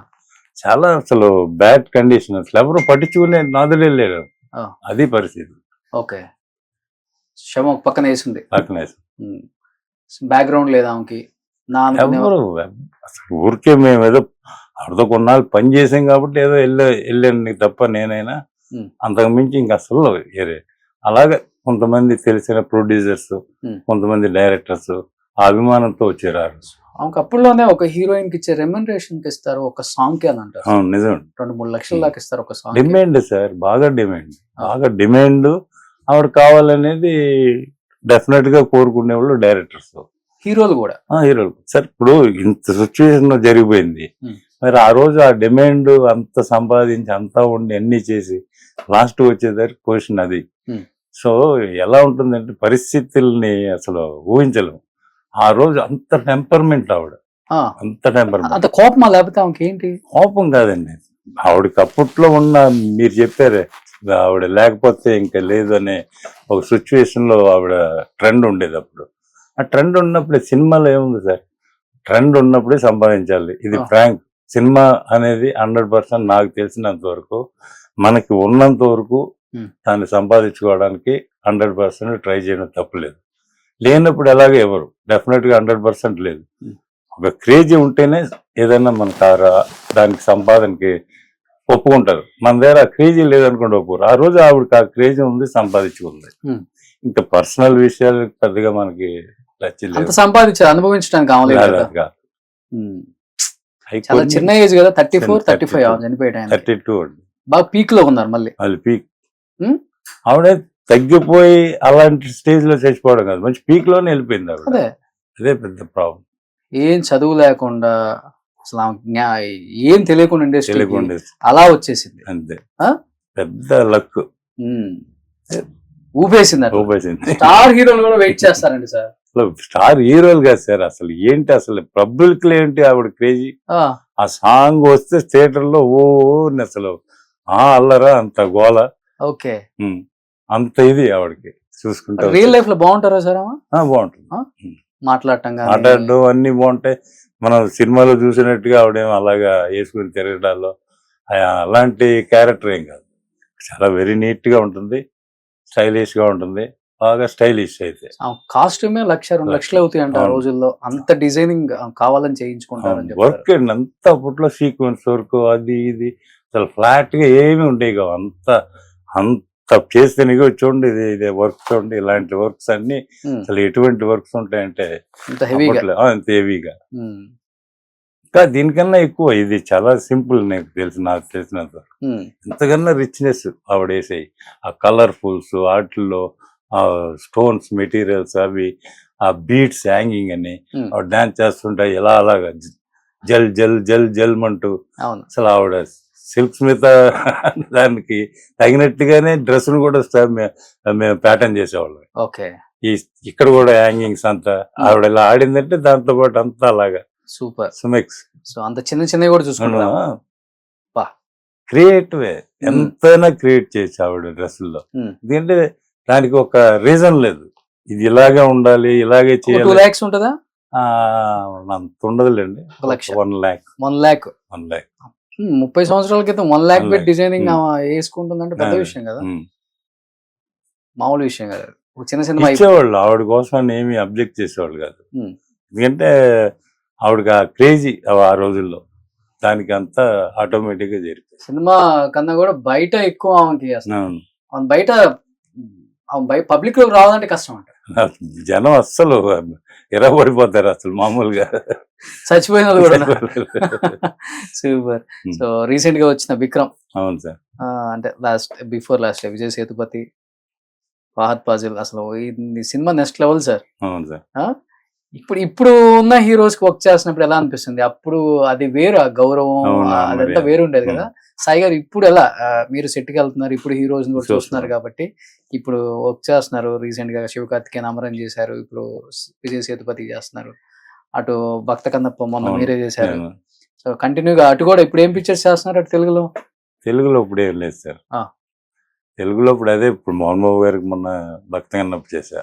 చాలా అసలు బ్యాడ్ కండిషన్, అసలు ఎవరు పట్టించుకునే నాదులే లేరు. ఆ. అది పరిస్థితి. ఓకే, శవం ఒక పక్కన వేసింది, పక్కన బ్యాక్గ్రౌండ్ లేదా ఆమెకి? ఎవరు అసలు ఊరికే మేము ఏదో అర్ధ కొన్నాళ్ళు పని చేసాం కాబట్టి ఏదో వెళ్ళాను తప్ప నేనైనా అంతకు మించి ఇంకా అసలు వేరే. అలాగే కొంతమంది తెలిసిన ప్రొడ్యూసర్స్, కొంతమంది డైరెక్టర్స్ ఆ అభిమానంతో వచ్చారు. ఆమెకు అప్పుడులోనే ఒక హీరోయిన్ కి ఇచ్చే రెమ్యునరేషన్ కి ఇస్తారు ఒక సాంగ్ కి అని అంటారు. నిజం, 2-3 లక్షల దాకా ఇస్తారు ఒక సాంగ్. డిమాండ్ సార్, బాగా డిమాండ్ ఆవిడ కావాలనేది డెఫినెట్ గా కోరుకునే వాళ్ళు డైరెక్టర్స్, హీరోలు కూడా. హీరోలు సార్ ఇప్పుడు ఇంత సిచ్యువేషన్ జరిగిపోయింది, మరి ఆ రోజు ఆ డిమాండ్ అంత సంపాదించి అంతా ఉండి అన్ని చేసి లాస్ట్ వచ్చేసరికి పొజిషన్ అది. సో ఎలా ఉంటుందంటే పరిస్థితుల్ని అసలు ఊహించలేము. ఆ రోజు అంత టెంపర్మెంట్ ఆవిడ, అంత టెంపర్మెంట్. అంత కోపమా లేకపోతే ఆమెకి ఏంటి? కోపం కాదండి, ఆవిడకి అప్పట్లో ఉన్న మీరు చెప్పారే ఆవిడ లేకపోతే ఇంకా లేదు అనే ఒక సిచ్యువేషన్ లో ఆవిడ ట్రెండ్ ఉండేది. అప్పుడు ఆ ట్రెండ్ ఉన్నప్పుడే సినిమాలో ఏముంది సార్, ట్రెండ్ ఉన్నప్పుడే సంపాదించాలి. ఇది ఫ్రాంక్. సినిమా అనేది 100% నాకు తెలిసినంత వరకు మనకి ఉన్నంత వరకు దాన్ని సంపాదించుకోవడానికి 100% ట్రై చేయడం తప్పులేదు. లేనప్పుడు ఎలాగే ఎవరు డెఫినెట్ గా 100% లేదు. ఒక క్రేజీ ఉంటేనే ఏదైనా మనకు దానికి సంపాదనకి ఒప్పుకుంటారు. మన దగ్గర క్రేజీ లేదనుకోండి ఒప్పుకోరు. ఆ రోజు ఆవిడకి ఆ క్రేజీ ఉంది, సంపాదించుకుంది. ఇంకా పర్సనల్ విషయాలు పెద్దగా మనకి సంపాదించారు, అనుభవించడానికి చిన్న ఏజ్ కదా, 34-35 చనిపోయాడు. 32 బాగా పీక్ లో ఉన్నారు మళ్ళీ. పీక్ ఆవిడే తగ్గిపోయి అలాంటి స్టేజ్ లో చచ్చిపోవడం కాదు, మంచి పీక్ లోనే వెళ్ళిపోయింది ఆవిడ. అదే పెద్ద ప్రాబ్లం. ఏం చదువు లేకుండా అసలు ఏం తెలియకుండా ఇండస్ట్రీ అలా వచ్చేసింది. అంతే, పెద్ద లక్. ఊపేసింది. స్టార్ హీరోలు కూడా వెయిట్ చేస్తారండి సార్. స్టార్ హీరోలు కాదు సార్, అసలు ఏంటి అసలు పబ్లిక్ లో ఏంటి ఆవిడ క్రేజీ. ఆ సాంగ్ వస్తే థియేటర్ లో ఓ అసలు అల్లరా, అంత గోల. ఓకే, అంత ఇది ఆవిడకి చూసుకుంటా. రియల్ లైఫ్ లో బాగుంటారా సార్? బాగుంటుంది, మాట్లాడటం అన్ని బాగుంటాయి. మనం సినిమాలో చూసినట్టుగా ఆవిడేం అలాగా వేసుకుని తిరగడాల్లో అలాంటి క్యారెక్టర్ ఏం కాదు. చాలా వెరీ నీట్ గా ఉంటుంది, స్టైలిష్ గా ఉంటుంది, బాగా స్టైలిష్. అయితే కాస్ట్యూమే 1-2 లక్షలు అవుతాయి అంట ఆ రోజుల్లో. అంత డిజైనింగ్ కావాలని చేయించుకుంటారు. వర్క్ అండి అంతా అప్పట్లో సీక్వెన్స్ వర్క్ అది ఇది అసలు ఫ్లాట్ గా ఏమి ఉండేవి కావు. అంత చేస్తే చూడండి, ఇది వర్క్ చూడండి, ఇలాంటి వర్క్స్ అన్ని అసలు ఎటువంటి వర్క్స్ ఉంటాయంటే అంత హెవీగా. ఇంకా దీనికన్నా ఎక్కువ ఇది చాలా సింపుల్. నాకు తెలిసినంత ఇంతకన్నా రిచ్నెస్ ఆవిడ వేసాయి. ఆ కలర్ఫుల్స్, వాటిల్లో స్టోన్స్ మెటీరియల్స్, అవి ఆ బీట్స్ హ్యాంగింగ్ అని ఆవిడ డాన్స్ చేస్తుంటాయి ఇలా అలాగా జల్ జల్ జల్ జల్ అంటూ. అసలు ఆవిడ సిల్క్ స్మిత దానికి తగినట్టుగానే డ్రెస్ ను కూడా మేము ప్యాటర్న్ చేసేవాళ్ళం. ఇక్కడ కూడా హ్యాంగింగ్స్ అంతా ఆవిడ ఇలా ఆడిందంటే దాంతో పాటు అంతా అలాగా సూపర్ సుమెక్స్. సో అంత చిన్న కూడా చూసుకుంటున్నా. క్రియేటివ్, ఎంతైనా క్రియేట్ చేయొచ్చు ఆవిడ డ్రెస్సుల్లో. ఎందుకంటే దానికి ఒక రీజన్ లేదు, ఇది ఇలాగే ఉండాలి, ఇలాగే చేయాలి. 2 lakhs ఉంటుందా? అంత ఉండదులేండి. 1 lakh. 30 సంవత్సరాల క్రితం 1 lakh పెట్టి డిజైనింగ్ వేసుకుంటుందంటే పెద్ద విషయం కదా, మామూలు విషయం కదా. చిన్న ఇచ్చేవాళ్ళు ఆవిడ కోసం ఏమి అబ్జెక్ట్ చేసేవాళ్ళు కాదు. ఎందుకంటే ఆవిడకి ఆ క్రేజీ ఆ రోజుల్లో, దానికి అంతా ఆటోమేటిక్ గా జరిగింది. సినిమా కన్నా కూడా బయట ఎక్కువ ఆమెకి. బయట పబ్లిక్ లో రావాలంటే కష్టం అంట. జనం అస్సలు ఎరబడిపోతారు అసలు మామూలుగా, చచ్చిపోయిన వాళ్ళు కూడా. సూపర్. సో రీసెంట్ గా వచ్చిన విక్రమ్. అవును సార్. అంటే బిఫోర్ లాస్ట్ విజయ్ సేతుపతి, ఫహద్ ఫాజిల్, అసలు ఈ సినిమా నెక్స్ట్ లెవెల్ సార్. అవును సార్. ఇప్పుడు ఉన్న హీరోస్ కి వర్క్ చేసినప్పుడు ఎలా అనిపిస్తుంది? అప్పుడు అది వేరు, ఆ గౌరవం అదంతా వేరు ఉండేది కదా. సాయి గారు ఇప్పుడు ఎలా, మీరు సెట్కి వెళ్తున్నారు, ఇప్పుడు హీరోస్ కూడా చూస్తున్నారు కాబట్టి ఇప్పుడు వర్క్ చేస్తున్నారు. రీసెంట్ గా శివకార్తికేయన్ అమరన్ చేశారు, ఇప్పుడు విజయ్ సేతుపతి చేస్తున్నారు. అటు భక్త కన్నప్ప మొన్న అవును. మీరే చేశారు. నేను సో కంటిన్యూగా అటు కూడా ఇప్పుడు ఏం పిక్చర్స్ చేస్తున్నారు అటు తెలుగులో? తెలుగులో ఇప్పుడు ఏం లేదు సార్. ఆ. తెలుగులో ఇప్పుడు అదే ఇప్పుడు మోహన్ బాబు గారికి మొన్న భక్త కన్నప్ప చేశా.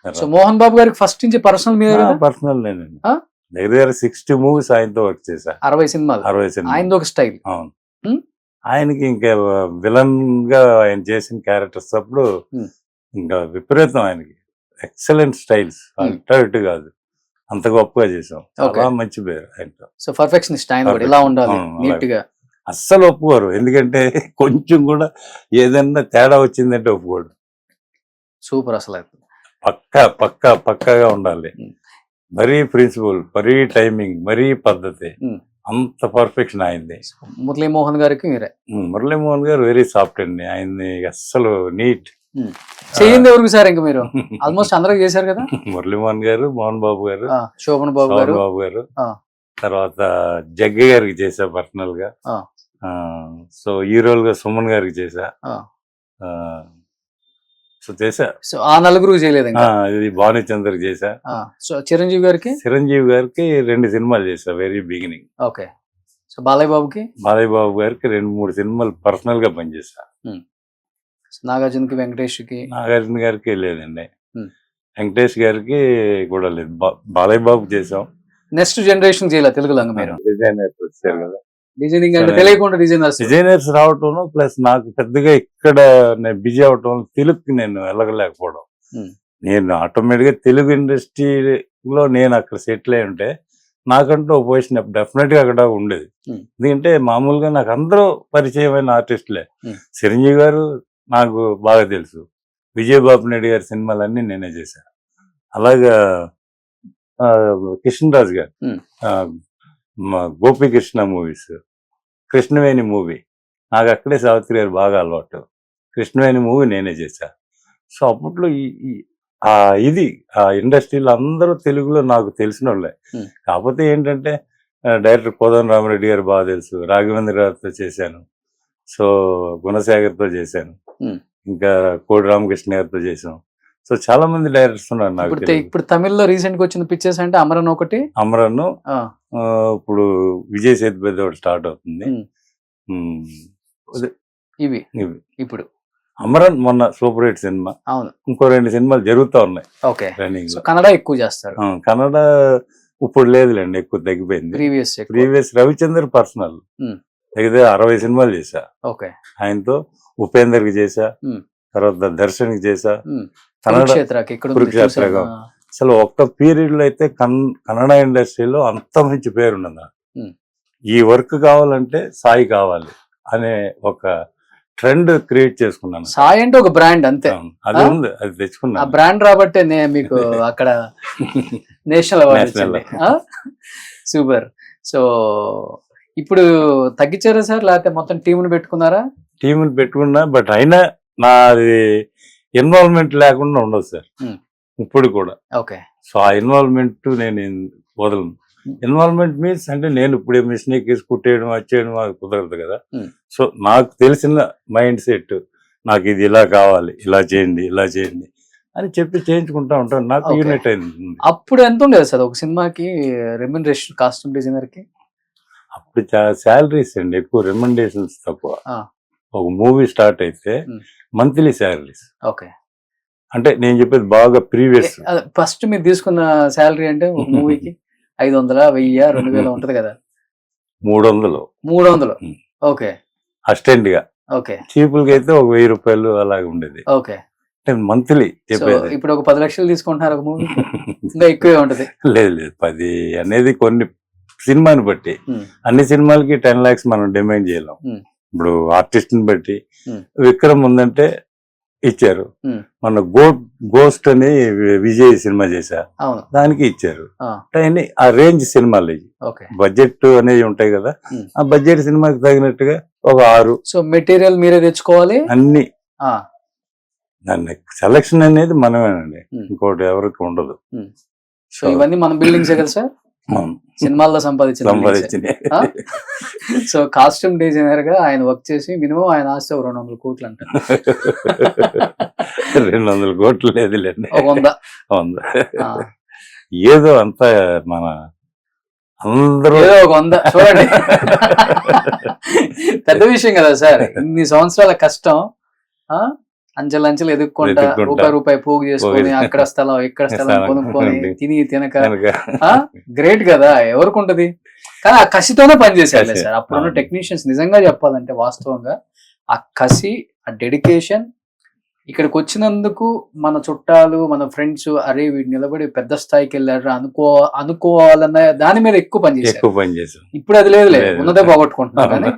సో మోహన్ బాబు గారికి ఫస్ట్ నుంచి పర్సనల్ మీద పర్సనల్ నేనండి. ఆ? దగ్గర 60 మూవీస్ ఆయనతో వర్క్ చేశా. 60 సినిమాలు 60 సినిమా. ఆయనది ఒక స్టైల్. అవును. ఉమ్. ఆయనకి ఇంకా విలన్ గా ఆయన చేసిన క్యారెక్టర్స్ అప్పుడు ఉమ్. ఇంకా విపరీతం ఆయనకి ఎక్సలెంట్ స్టైల్స్. అటు ఇటు కాదు, అంత గొప్పగా చేసాం. చాలా మంచి పేరు ఆయనతో. సో పర్ఫెక్షనిస్ట్ ఆయన కూడా ఇలా ఉండాలి నీట్ గా. అస్సలు ఒప్పుకోరు, ఎందుకంటే కొంచెం కూడా ఏదన్నా తేడా వచ్చిందంటే ఒప్పుకోడు. సూపర్ అసలు. పక్కాగా ఉండాలి. మరీ ప్రిన్సిపల్, మరీ టైమింగ్, మరీ పద్ధతి, అంత పర్ఫెక్షన్ అయింది. మురళీమోహన్ గారికి మీరే? మురళీమోహన్ గారు వెరీ సాఫ్ట్ అండి. ఆయన్ని అస్సలు నీట్. చేయింది ఎవరికి సార్? ఇంకా మీరు ఆల్మోస్ట్ అందరికి చేశారు కదా. మురళీమోహన్ గారు, మోహన్ బాబు గారు, శోభన్ బాబు గారు, తర్వాత జగ్గ గారికి చేశా పర్సనల్ గా. సో హీరోల్ గా సుమన్ గారికి చేశా. సో చేశా. సో ఆ నలుగురు చేయలేదు. ఇది భానుచంద్ర చేశా. సో చిరంజీవి గారికి? చిరంజీవి గారికి 2 సినిమాలు చేశా very beginning. Okay. So Balayya బాబుకి? బాలయ్య బాబు గారికి 2-3 సినిమాలు పర్సనల్ గా పనిచేశా. నాగార్జునకి, వెంకటేష్కి? నాగార్జున గారికి లేదండి, వెంకటేష్ గారికి కూడా లేదు. బాలయ్య బాబు చేసాం. నెక్స్ట్ జనరేషన్ చేయలేదు తెలుగులో మీరు? డిజైనర్స్ వచ్చారు కదా, డిజైనింగ్ అంటే తెలియకుండా డిజైనర్స్ రావటం ప్లస్ నాకు పెద్దగా ఇక్కడ నేను బిజీ అవటం, తెలుగుకి నేను వెళ్ళగలేకపోవడం. నేను ఆటోమేటిక్ గా తెలుగు ఇండస్ట్రీలో నేను అక్కడ సెటిల్ అయి ఉంటే నాకంటూ ఒక పొజిషన్ డెఫినెట్ గా అక్కడ ఉండేది. ఎందుకంటే మామూలుగా నాకు అందరూ పరిచయమైన ఆర్టిస్టులే. చిరంజీవి గారు నాకు బాగా తెలుసు, విజయబాబు నాయుడు గారి సినిమాలన్నీ నేనే చేశాను. అలాగా కృష్ణరాజు గారు, గోపీకృష్ణ మూవీస్, కృష్ణవేణి మూవీ నాకు అక్కడే సావిత్రి గారు బాగా అలవాటు. కృష్ణవేణి మూవీ నేనే చేశా. సో అప్పట్లో ఇది ఆ ఇండస్ట్రీలో అందరూ తెలుగులో నాకు తెలిసిన వాళ్ళే. కాకపోతే ఏంటంటే డైరెక్టర్ కోదండ రామరెడ్డి గారు బాగా తెలుసు, రాఘవేంద్ర గారితో చేశాను, సో గుణసాగర్తో చేశాను, ఇంకా కోడి రామకృష్ణ గారితో చేశాను. సో చాలా మంది డైరెక్టర్స్ ఉన్నారు నాకు. ఇప్పుడు తమిళ్లో రీసెంట్ గా వచ్చిన పిక్చర్స్ అంటే అమరన్ ఒకటి, అమరన్, ఇప్పుడు విజయ్ సేతుపతి ఒకటి స్టార్ట్ అవుతుంది. ఇవి ఇప్పుడు అమరన్ మొన్న సూపర్ హిట్ సినిమా. అవును. ఇంకో 2 సినిమాలు జరుగుతూ ఉన్నాయి. ఓకే. రన్నింగ్. కన్నడ ఎక్కువ చేస్తారు. కన్నడ ఇప్పుడు లేదులేండి, ఎక్కువ తగ్గిపోయింది. ప్రీవియస్ రవిచంద్ర పర్సనల్ అయితే 60 సినిమాలు చేశా. ఓకే. ఆయనతో ఉపేందర్ కి చేశా, తర్వాత దర్శన్ కి చేశా, కురుక్షేత్రగా. అసలు ఒక్క పీరియడ్ లో అయితే కన్నడ ఇండస్ట్రీలో అంత మంచి పేరున్నది నాకు. ఈ వర్క్ కావాలంటే సాయి కావాలి అనే ఒక ట్రెండ్ క్రియేట్ చేసుకున్నాను. సాయి అంటే ఒక బ్రాండ్ అంతే, అది ఉంది, అది తెచ్చుకున్నా. ఆ బ్రాండ్ రాబట్టే మీకు అక్కడ నేషనల్ అవార్డు. సూపర్. సో ఇప్పుడు తగ్గించారా సార్, లేకపోతే మొత్తం టీముని పెట్టుకున్నారా? టీముని పెట్టుకున్నా, బట్ అయినా నాది ఇన్వాల్వ్మెంట్ లేకుండా ఉండదు సార్ ఇప్పుడు కూడా. ఓకే. సో ఆ ఇన్వాల్వ్మెంట్ నేను వదలను. ఇన్వాల్వ్మెంట్ మీన్స్ అంటే నేను ఇప్పుడే మిషన్ ఎక్కేసి కుట్టేయడం వచ్చేయడం అది కుదరదు కదా. సో నాకు తెలిసిన మైండ్ సెట్, నాకు ఇది ఇలా కావాలి, ఇలా చేయండి, ఇలా చేయండి అని చెప్పి చేయించుకుంటా ఉంటాను. నాకు యూనిట్ అయింది. అప్పుడు ఎంత ఉండేది సార్ ఒక సినిమాకి రెమ్యునరేషన్ కాస్ట్యూమ్ డిజైనర్ కి? అప్పుడు శాలరీస్ అండి ఎక్కువ, రెమ్యునరేషన్స్ తక్కువ. ఒక మూవీ స్టార్ట్ అయితే మంత్లీ శాలరీస్. ఓకే. అంటే నేను చెప్పేది బాగా ప్రీవియస్. ఫస్ట్ మీరు తీసుకున్న శాలరీ అంటే ఒక మూవీకి 500, 1000, 2000 ఉంటది కదా? 300. ఓకే. అసిస్టెంట్ గా. ఓకే. చీపుల్ గా అయితే ఒక 1000 రూపాయలు అలాగే ఉండేది. ఓకే. మంత్లీ చెప్పేది. ఇప్పుడు ఒక 10 లక్షలు తీసుకుంటున్నారు ఒక మూవీ? ఇంకా ఎక్కువే ఉంటది. లేదు 10 అనేది కొన్ని సినిమాని బట్టి. అన్ని సినిమాలకి 10 lakhs మనం డిమాండ్ చేయలేం. ఇప్పుడు ఆర్టిస్ట్ ని బట్టి. విక్రమ్ ఉందంటే ఇచ్చారు. మన గోస్ట్ అని విజయ్ సినిమా చేశా, దానికి ఇచ్చారు. ఆ రేంజ్ సినిమాలు బడ్జెట్ అనేవి ఉంటాయి కదా, ఆ బడ్జెట్ సినిమాకి తగినట్టుగా ఒక 6. సో మెటీరియల్ మీరే తెచ్చుకోవాలి అన్ని. దాన్ని సెలక్షన్ అనేది మనమేనండి, ఇంకోటి ఎవరికి ఉండదు. సో ఇవన్నీ మన బిల్డింగ్సే కదా సార్, సినిమాల్లో సంపాదించింది. సో కాస్ట్యూమ్ డిజైనర్ గా ఆయన వర్క్ చేసి మినిమం ఆయన ఆస్తి 200 కోట్లు అంట. 200 కోట్లు లేదులేండి, 100. ఏదో అంతా మన అందరూ ఏదో ఒక 100 చూడండి. పెద్ద విషయం కదా సార్, ఇన్ని సంవత్సరాల కష్టం అంచెలంచెలు ఎదుక్కుంటా రూపాయి పోగు చేసుకొని అక్కడ స్థలం ఇక్కడ స్థలం కొనుక్కొని తిని తినక గ్రేట్ కదా, ఎవరికి ఉంటది. కానీ ఆ కసితోనే పనిచేసేయాలి సార్. అప్పుడున్న టెక్నీషియన్స్ నిజంగా చెప్పాలంటే వాస్తవంగా ఆ కసి, ఆ డెడికేషన్, ఇక్కడికి వచ్చినందుకు మన చుట్టాలు మన ఫ్రెండ్స్ అరే వీడు నిలబడి పెద్ద స్థాయికి వెళ్ళారు అనుకోవాలన్న దాని మీద ఎక్కువ పనిచేశారు. ఇప్పుడు అది లేదు, ఉన్నదే పోగొట్టుకుంటున్నారు. కానీ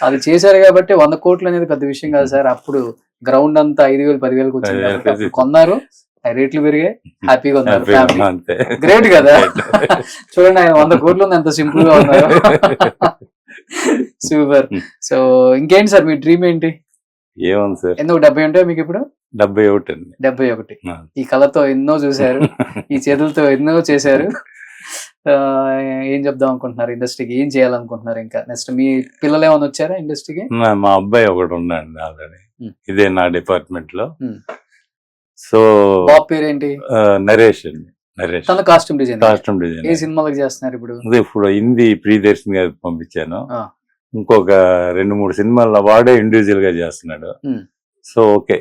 అది చేశారు కాబట్టి 100 కోట్లు అనేది పెద్ద విషయం కాదు సార్. అప్పుడు గ్రౌండ్ అంతా 5,000 10,000 వచ్చింది, కొన్నారు, రేట్లు పెరిగాయి, హ్యాపీగా ఉన్నారు ఫ్యామిలీ. గ్రేట్ కదా. చూడండి ఆయన 100 కోట్లు ఉంది, ఎంత సింపుల్ గా ఉన్నారు. సూపర్. సో ఇంకేంటి సార్ మీ డ్రీమ్ ఏంటి? ఏముంది సార్, ఎందుకు 70 ఉంటాయి మీకు ఇప్పుడు? 71 అండి. 71. ఈ కళతో ఎన్నో చూశారు, ఈ చేతులతో ఎన్నో చేశారు. ఏం చెప్దాం అనుకుంటున్నారు ఇండస్ట్రీకి? ఏం చేయాలనుకుంటున్నారు ఇంకా నెక్స్ట్? మీ పిల్లలు ఏమైనా వచ్చారా ఇండస్ట్రీకి? మా అబ్బాయి ఒకటి ఉన్నాడు ఆల్రెడీ, ఇదే నా డిపార్ట్మెంట్ లో. సో బాబు పేరేంటి? నరేష్ అండి. నరేష్ తన కాస్ట్యూమ్ డిజైన్. ఏ డిజైన్ సినిమాలకు చేస్తున్నారు ఇప్పుడు? ఇప్పుడు హిందీ ప్రియదర్శన్ గారికి పంపించాను, ఇంకొక 2-3 సినిమాల్లో వాడే ఇండివిజువల్ గా చేస్తున్నాడు. So okay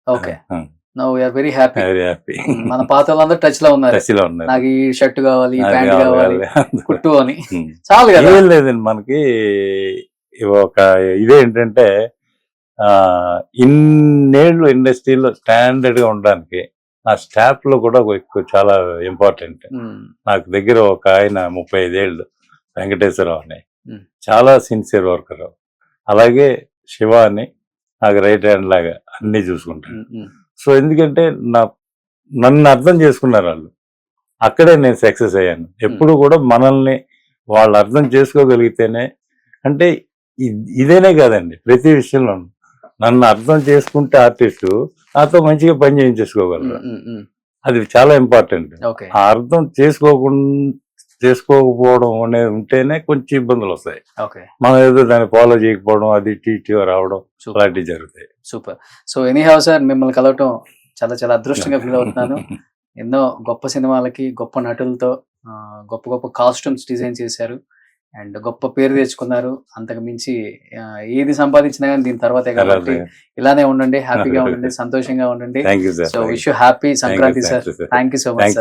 okay, now we are very happy. Very happy. మన పాత వాళ్ళందరూ టచ్ లో ఉన్నారు. నాకు ఈ షర్ట్ కావాలి, ఈ ప్యాంట్ కావాలి, కుట్టు అని. చాలు కదా. ఏం లేదండి మనకి ఒక ఇదేంటంటే ఇన్నేళ్ళు ఇండస్ట్రీలో స్టాండర్డ్ గా ఉండడానికి నా స్టాఫ్ లో కూడా ఎక్కువ చాలా ఇంపార్టెంట్. నాకు దగ్గర ఒక ఆయన 35 ఏళ్ళు వెంకటేశ్వరరావు అని, చాలా సిన్సియర్ వర్కర్. అలాగే శివ అని నాకు రైట్ హ్యాండ్ లాగా అన్ని చూసుకుంటాను. సో ఎందుకంటే నన్ను అర్థం చేసుకున్నారు వాళ్ళు, అక్కడే నేను సక్సెస్ అయ్యాను. ఎప్పుడు కూడా మనల్ని వాళ్ళు అర్థం చేసుకోగలిగితేనే, అంటే ఇదేనే కాదండి ప్రతి విషయంలో నన్ను అర్థం చేసుకుంటే ఆర్టిస్టు నాతో మంచిగా పని చేయించేసుకోగలరు. అది చాలా ఇంపార్టెంట్. ఆ అర్థం చేసుకోకపోవడం అనేది ఉంటేనే కొంచెం ఇబ్బందులు వస్తాయి. మనం ఏదో దాన్ని ఫాలో చేయకపోవడం, అది టీటీఓ రావడం, అలాంటివి జరుగుతాయి. సూపర్. సో ఎనీహౌ సార్, మిమ్మల్ని కలవటం చాలా చాలా అదృష్టంగా ఫీల్ అవుతున్నాను. ఎన్నో గొప్ప సినిమాలకి గొప్ప నటులతో గొప్ప గొప్ప కాస్ట్యూమ్స్ డిజైన్ చేశారు అండ్ గొప్ప పేరు తెచ్చుకున్నారు. అంతకు మించి ఏది సంపాదించినా కానీ దీని తర్వాతే కాబట్టి ఇలానే ఉండండి, హ్యాపీగా ఉండండి, సంతోషంగా ఉండండి. So wish you happy Sankranti sir. Thank you so much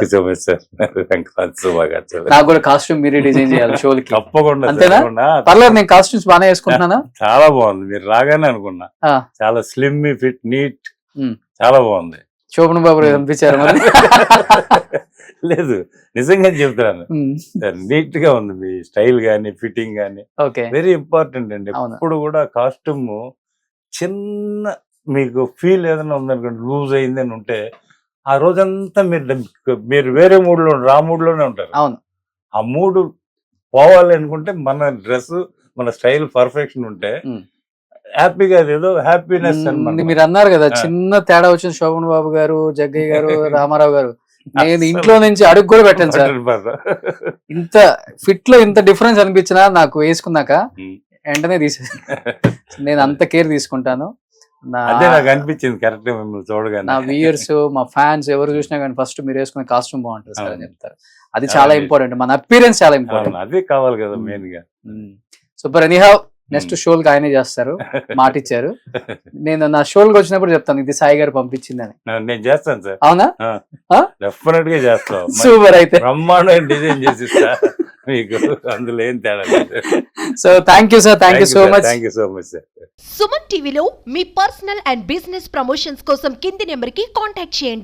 sir. నాకు కూడా కాస్ట్యూమ్ మీరే డిజైన్ చేయాలి షోలకి. తప్పకుండా. అంతేనా? పర్లేదు, నేను కాస్ట్యూమ్స్ బాగానే వేసుకుంటున్నానా? చాలా బాగుంది, మీరు రాగానే అనుకున్నా. చాలా స్లిమ్ ఫిట్ నీట్, చాలా బాగుంది. శోభన్ బాబు కనిపించారు మరి? లేదు, నిజంగా చెప్తాను, నీట్ గా ఉంది మీ స్టైల్ గానీ ఫిట్టింగ్ గానీ. వెరీ ఇంపార్టెంట్ అండి. ఎప్పుడు కూడా కాస్ట్యూమ్ చిన్న మీకు ఫీల్ ఏదైనా ఉందనుకోండి, లూజ్ అయింది అని ఉంటే ఆ రోజంతా మీరు వేరే మూడ్ లో, ఆ మూడ్ లోనే ఉంటారు. అవును, ఆ మూడ్ పోవాలి అనుకుంటే మన డ్రెస్, మన స్టైల్ పర్ఫెక్షన్ ఉంటే హ్యాపీగా, అదేదో హ్యాపీనెస్. మీరు అన్నారు కదా చిన్న తేడా వచ్చింది శోభన్ బాబు గారు, జగ్గయ్య గారు, రామారావు గారు. నేను ఇంట్లో నుంచి అడుగు కూడా పెట్టాను సార్. ఇంత ఫిట్ లో ఇంత డిఫరెన్స్ అనిపించినా నాకు వేసుకున్నాక వెంటనే తీసేసి, నేను అంత కేర్ తీసుకుంటాను. అదే నాకు అనిపించింది కరెక్ట్ మిమ్మల్ని చూడగానే. నా వ్యూయర్స్, మా ఫ్యాన్స్ ఎవరు చూసినా కానీ ఫస్ట్ మీరు వేసుకునే కాస్ట్యూమ్ బాగుంటుంది సార్ అని చెప్తారు. అది చాలా ఇంపార్టెంట్, మన అపీరెన్స్ చాలా ఇంపార్టెంట్. అదే కావాలి కదా మెయిన్ గా. సూపర్. ఎనీహౌ నెక్స్ట్ షోల్కి ఆయనే చేస్తారు, మాట ఇచ్చారు. నేను నా షోల్కి వచ్చినప్పుడు చెప్తాను ఇది సాయి గారు పంపించిందని. నేను చేస్తాను సార్. అవునా? డెఫినెట్ గా చేస్తాను. సూపర్. అయితే బ్రహ్మాండం డిజైన్ చేసి మీకు అందులో ఏం తేడా. So thank you sir, thank you so much. Thank you so much sir. Suman టీవీలో మీ పర్సనల్ అండ్ బిజినెస్ ప్రమోషన్స్ కోసం కింది నెంబర్ కి కాంటాక్ట్ చేయండి.